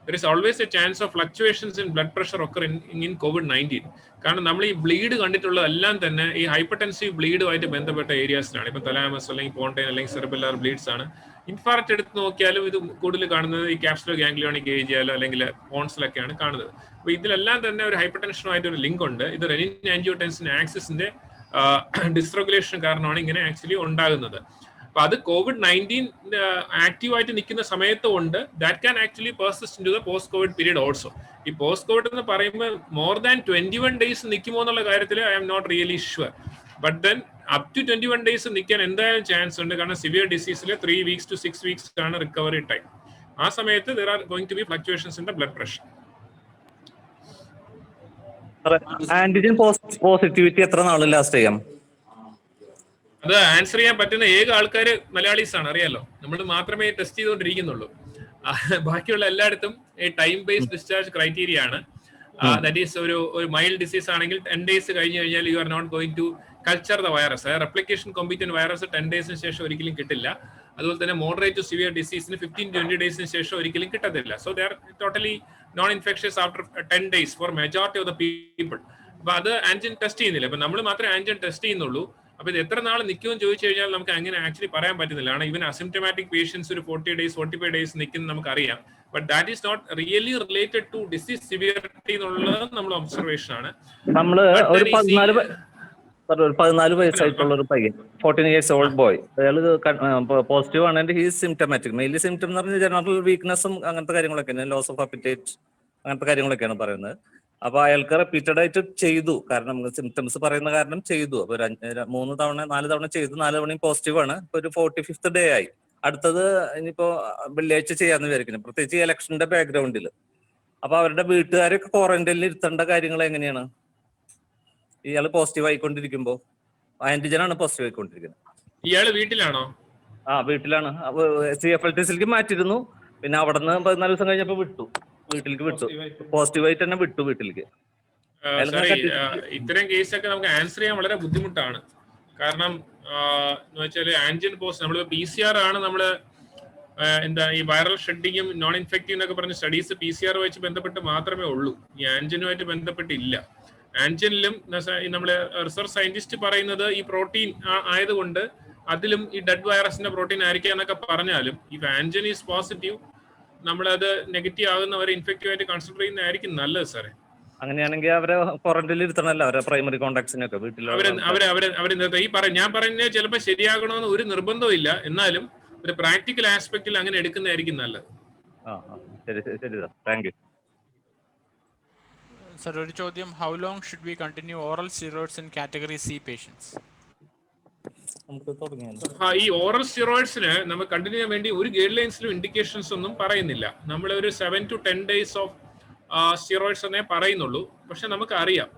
there is always a chance of fluctuations in blood pressure occur in COVID-19. കാരണം നമ്മൾ ഈ bleed കണ്ടിട്ടുള്ള എല്ലാം തന്നെ ഈ ഹൈപ്പർടെൻസീവ് ബ്ലീഡുമായിട്ട് ബന്ധപ്പെട്ട ഏരിയാസിലാണ്. ഇപ്പൊ തലാമസ് അല്ലെങ്കിൽ പോണ്ടൈൻ അല്ലെങ്കിൽ സെറിബെല്ലാർ ബ്ലീഡ്സ് ആണ്. ഇൻഫാർക്റ്റ് എടുത്ത് നോക്കിയാലും ഇത് കൂടുതൽ കാണുന്നത് ഈ ക്യാപ്സുലോ ഗാംഗ്ലിയോണിക് ഏരിയയിലോ അല്ലെങ്കിൽ പോൺസിലൊക്കെയാണ് കാണുന്നത്. അപ്പൊ ഇതിലെല്ലാം തന്നെ ഒരു ഹൈപ്പർടെൻഷനുമായിട്ട് ഒരു ലിങ്ക് ഉണ്ട്. ഇത് റെനിൻ ആൻജിയോടെൻസിൻ ആക്സിസിന്റെ ഡിസ്റെഗുലേഷൻ കാരണമാണ് ഇങ്ങനെ ആക്ച്വലി ഉണ്ടാകുന്നത്. അപ്പൊ അത് COVID-19 ആക്റ്റീവായിട്ട് നിൽക്കുന്ന സമയത്ത് കൊണ്ട് that can actually persist in to the post COVID period also. ഈ പോസ്റ്റ് കോവിഡ് എന്ന് പറയുമ്പോൾ മോർ ദാൻ 21 ഡേയ്സ് നിൽക്കുമോ എന്നുള്ള കാര്യത്തിൽ I am not really sure. But then up to 21 days നിൽക്കാൻ എന്തായാലും ചാൻസ് ഉണ്ട്. കാരണം സിവിയർ ഡിസീസിൽ 3 weeks to 6 weeks ആണ് റിക്കവറി ടൈം. ആ സമയത്ത് there are going to be fluctuations in the blood pressure. Antigen positivity എത്ര നാൾ ലാസ്റ്റ് ചെയ്യാം? അത് ആൻസർ ചെയ്യാൻ പറ്റുന്ന ഏക ആൾക്കാർ മലയാളീസ് ആണ്, അറിയാലോ. നമ്മൾ മാത്രമേ ടെസ്റ്റ് ചെയ്തുകൊണ്ടിരിക്കുന്നുള്ളൂ. ബാക്കിയുള്ള എല്ലായിടത്തും ടൈം ബേസ്ഡ് ഡിസ്ചാർജ് ക്രൈറ്റീരിയ ആണ്. ദാറ്റ് ഈസ് ഒരു മൈൽഡ് ഡിസീസ് ആണെങ്കിൽ 10 days കഴിഞ്ഞ് കഴിഞ്ഞാൽ you are not going to culture the virus. Replication competent virus 10 days ശേഷം ഒരിക്കലും കിട്ടില്ല. അതുപോലെ തന്നെ മോഡറേറ്റ് ടു സിവിയർ ഡിസീസിന് 15-20 days ശേഷം ഒരിക്കലും കിട്ടത്തില്ല. So they are totally non infectious after 10 days for majority of the people. അപ്പൊ അത് ആന്റിജൻ ടെസ്റ്റ് ചെയ്യുന്നില്ല. അപ്പൊ നമ്മൾ മാത്രമേ ആന്റിജൻ ടെസ്റ്റ് ചെയ്യുന്നുള്ളൂ. അപ്പൊ ഇത് എത്ര നാൾ നിൽക്കുമെന്ന് ചോദിച്ചു കഴിഞ്ഞാൽ നമുക്ക് അങ്ങനെ ആക്ച്വലി പറയാൻ പറ്റുന്നില്ല. കാരണം ഈവൻ അസിംപ്റ്റമാറ്റിക് പേഷ്യൻസ് ഒരു 40 days 45 days നിൽക്കുന്ന നമുക്കറിയാം. But that is not really related to disease severity എന്നുള്ളത് നമ്മൾ ഒബ്സർവേഷൻ ആണ്. നമ്മള് ഒരു 14 വയസ്സായിട്ടുള്ള ഒരു പയ്യൻ, 14 years old boy, അയാള് പോസിറ്റീവ് ആണ്. He's symptomatic. മെയിൻലി സിംറ്റം എന്ന് പറഞ്ഞാൽ ജനറൽ വീക്ക്നെസ്സും അങ്ങനത്തെ കാര്യങ്ങളൊക്കെയാണ്, ലോസ് ഓഫ് അപ്പിറ്റേറ്റ് അങ്ങനത്തെ കാര്യങ്ങളൊക്കെയാണ് പറയുന്നത്. അപ്പൊ അയാൾക്ക് റിപ്പീറ്റഡ് ആയിട്ട് ചെയ്തു, കാരണം സിംറ്റംസ് പറയുന്ന കാരണം ചെയ്തു. അപ്പൊ 4 തവണ ചെയ്തു, 4 തവണയും പോസിറ്റീവ് ആണ്. ഇപ്പൊ ഒരു 45th day ആയി. അടുത്തത് ഇനിയിപ്പോ വെള്ളിയാഴ്ച ചെയ്യാന്ന് വിചാരിക്കുന്നു, പ്രത്യേകിച്ച് ഈ ഇലക്ഷന്റെ ബാക്ക്ഗ്രൗണ്ടിൽ. അപ്പൊ അവരുടെ വീട്ടുകാരൊക്കെ ക്വാറന്റൈനിൽ ഇരുത്തേണ്ട കാര്യങ്ങൾ എങ്ങനെയാണ്? ഇയാള് പോസിറ്റീവ് ആയിക്കൊണ്ടിരിക്കുമ്പോ, ആന്റിജൻ ആണ് പോസിറ്റീവ് ആയിക്കൊണ്ടിരിക്കുന്നത്. ഇയാള് വീട്ടിലാണോ? വീട്ടിലാണ്. CFLTസിലേക്ക് മാറ്റിയിരുന്നു. പിന്നെ അവിടെ നിന്ന് 14 ദിവസം കഴിഞ്ഞപ്പോ വീട്ടിലേക്ക് വിട്ടു. പോസിറ്റീവായിട്ട് തന്നെ വിട്ടു വീട്ടിലേക്ക്. ഇത്തരം കേസൊക്കെ നമുക്ക് ആൻസർ ചെയ്യാൻ വളരെ ബുദ്ധിമുട്ടാണ്. കാരണം എന്ന് വെച്ചാല് ആന്റിജൻ പോസ്റ്റ് നമ്മൾ PCR ആണ് നമ്മള് ഈ വൈറൽ ഷെഡിങ്ങും നോൺ ഇൻഫെക്റ്റീവ് എന്നൊക്കെ പറഞ്ഞ സ്റ്റഡീസ് PCR വെച്ച് ബന്ധപ്പെട്ട് മാത്രമേ ഉള്ളൂ. ഈ ആന്റിജനുമായിട്ട് ബന്ധപ്പെട്ടില്ല. ആന്റിജനിലും നമ്മള് റിസർച്ച് സയന്റിസ്റ്റ് പറയുന്നത് ഈ പ്രോട്ടീൻ ആയതുകൊണ്ട് അതിലും ഈ ഡെഡ് വൈറസിന്റെ പ്രോട്ടീൻ ആയിരിക്കാം എന്നൊക്കെ പറഞ്ഞാലും ഇഫ് ആന്റിജൻ ഈസ് പോസിറ്റീവ് നമ്മളത് നെഗറ്റീവ് ആകുന്നവരെ ഇൻഫെക്റ്റീവ് ആയിട്ട് കൺസിഡർ ചെയ്യുന്നതായിരിക്കും നല്ലത് സാറേ. അങ്ങനെയാണെങ്കിൽ അവരെ ക്വാറന്റൈനിൽ ഇരുത്തണമല്ലോ, അവരെ പ്രൈമറി കോണ്ടാക്ട്സിനൊക്കെ വീട്ടിൽ. ഞാൻ പറയുന്നത് ചിലപ്പോൾ ശരിയാകണമെന്ന് ഒരു നിർബന്ധവും ഇല്ല. എന്നാലും ഒരു പ്രാക്ടിക്കൽ ആസ്പെക്റ്റിൽ അങ്ങനെ എടുക്കുന്നതായിരിക്കും നല്ലത്. ശരി സാർ, താങ്ക് യു. സർ ഒരു ചോദ്യം, how long should we continue oral steroids in category C patients? ഈ ഓറൽ സ്റ്റിറോയിഡ്സിന് നമ്മൾ കണ്ടിന്യൂ ചെയ്യാൻ വേണ്ടി ഒരു ഗൈഡ് ലൈൻസിലും ഇൻഡിക്കേഷൻസ് ഒന്നും പറയുന്നില്ല. നമ്മൾ ഒരു 7 to 10 days ഓഫ് സ്റ്റിറോയിഡ്സ് എന്നേ പറയുന്നുള്ളൂ. പക്ഷെ നമുക്ക് അറിയാം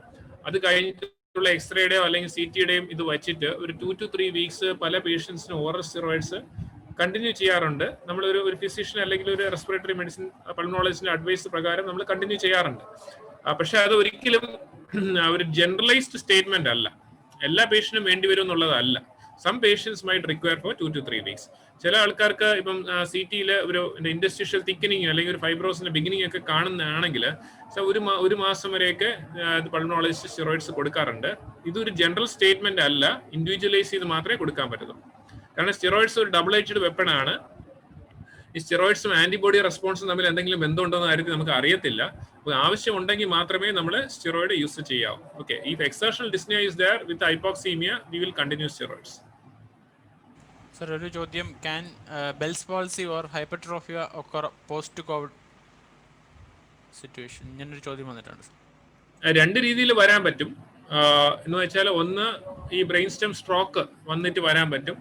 അത് കഴിഞ്ഞിട്ടുള്ള എക്സ്റേയുടെയോ അല്ലെങ്കിൽ CTയുടെയും ഇത് വെച്ചിട്ട് ഒരു 2 to 3 weeks പല പേഷ്യൻസിനും ഓറൽ സ്റ്റിറോയിഡ്സ് കണ്ടിന്യൂ ചെയ്യാറുണ്ട്. നമ്മളൊരു ഫിസിഷ്യൻ അല്ലെങ്കിൽ ഒരു റെസ്പിറേറ്ററി മെഡിസിൻ പൾമോളജിസ്റ്റിന്റെ അഡ്വൈസ് പ്രകാരം നമ്മൾ കണ്ടിന്യൂ ചെയ്യാറുണ്ട്. പക്ഷെ അത് ഒരിക്കലും ഒരു ജനറലൈസ്ഡ് സ്റ്റേറ്റ്മെന്റ് അല്ല. എല്ലാ പേഷ്യന്റിനും വേണ്ടി വരും എന്നുള്ളതല്ല. Some patients might require for 2 to 3 weeks. ചില ആൾക്കാർക്ക് ഇപ്പം CTയിൽ ഒരു ഇൻഡസ്ട്രിഷ്യൽ തിക്കനിങ് അല്ലെങ്കിൽ ഒരു ഫൈബ്രോസിന്റെ ബിഗിനിങ് ഒക്കെ കാണുന്നതാണെങ്കിൽ ഒരു മാസം വരെയൊക്കെ പൾമോളജിസ്റ്റ് സ്റ്റിറോയിഡ്സ് കൊടുക്കാറുണ്ട്. ഇതൊരു ജനറൽ സ്റ്റേറ്റ്മെന്റ് അല്ല, ഇൻഡിവിജ്വലൈസ് ചെയ്ത് മാത്രമേ കൊടുക്കാൻ പറ്റുള്ളൂ. കാരണം സ്റ്റിറോയിഡ്സ് ഒരു ഡബിൾ എഡ്ജ്ഡ് വെപ്പൺ ആണ്. ഈ സ്റ്റിറോയിഡ്സും ആന്റിബോഡി റെസ്പോൺസും തമ്മിൽ എന്തെങ്കിലും ബന്ധമുണ്ടോ എന്ന കാര്യത്തിൽ നമുക്ക് അറിയത്തില്ല. ആവശ്യമുണ്ടെങ്കിൽ മാത്രമേ നമ്മൾ സ്റ്റിറോയിഡ് യൂസ് ചെയ്യാവൂ. Okay, if exertional dyspnoea is there with hypoxaemia we will continue steroids. Sir ഒരു ചോദ്യം, can Bell's palsy or hypertrophia occur post COVID situation? ഇങ്ങനൊരു ചോദ്യം വന്നിട്ടുണ്ട്. 2 രീതിയിൽ വരാൻ പറ്റും. എന്ന് വെച്ചാൽ ഒന്ന് ഈ ബ്രെയിൻ സ്റ്റെം സ്ട്രോക്ക് വന്നിട്ട് വരാൻ പറ്റും.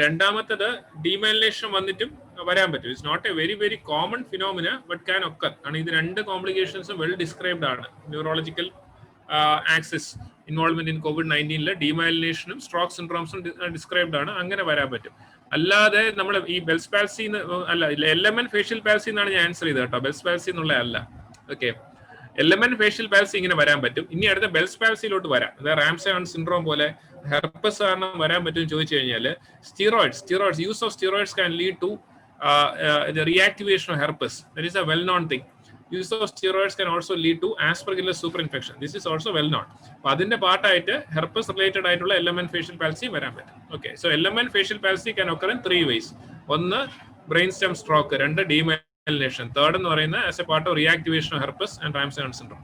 രണ്ടാമത്തത് ഡീമൈലിനേഷൻ വന്നിട്ടും വരാൻ പറ്റും. It's not a very very common phenomena but can occur. കാരണം ഇത് രണ്ട് കോംപ്ലിക്കേഷൻസും വെൽ ഡിസ്ക്രൈബ്ഡ് ആണ്. Neurological axis involvement in COVID-19 ഡീമൈലിനേഷനും സ്ട്രോക്ക് സിൻഡ്രോംസും ഡിസ്ക്രൈബ്ഡ് ആണ്. അങ്ങനെ വരാൻ പറ്റും. അല്ലാതെ നമ്മൾ ഈ ബെൽസ് പാൽസി അല്ല, LMN ഫേഷ്യൽ പാൽസി എന്നാണ് ഞാൻ ആൻസർ ചെയ്തത് കേട്ടോ, ബെൽസ് പാൽസി എന്നുള്ള അല്ല. ഓക്കെ, LMN ഫേഷ്യൽ പാൽസി ഇങ്ങനെ വരാൻ പറ്റും. ഇനി അടുത്ത ബെൽസ് പാൽസിയിലോട്ട് വരാം. അതായത് റാംസേ ഹണ്ട് സിൻഡ്രോം പോലെ ഹെർപ്പസ് കാരണം വരാൻ പറ്റും എന്ന് ചോദിച്ചു കഴിഞ്ഞാൽ steroids use of steroids can lead to reactivation of herpes. That is a well known thing. Use of steroids can also lead to aspergillus superinfection. This is also well known. അപ്പോൾ അതിന്റെ പാർട്ടായിട്ട് herpes related ആയിട്ടുള്ള LMN facial palsy വരാൻ പറ്റും. Okay, so LMN facial palsy can occur in 3 ways. ഒന്ന് brain stem stroke, രണ്ട് demyelination, third എന്ന് പറയുന്നത് as a part of reactivation of herpes and Ramsay Hunt syndrome.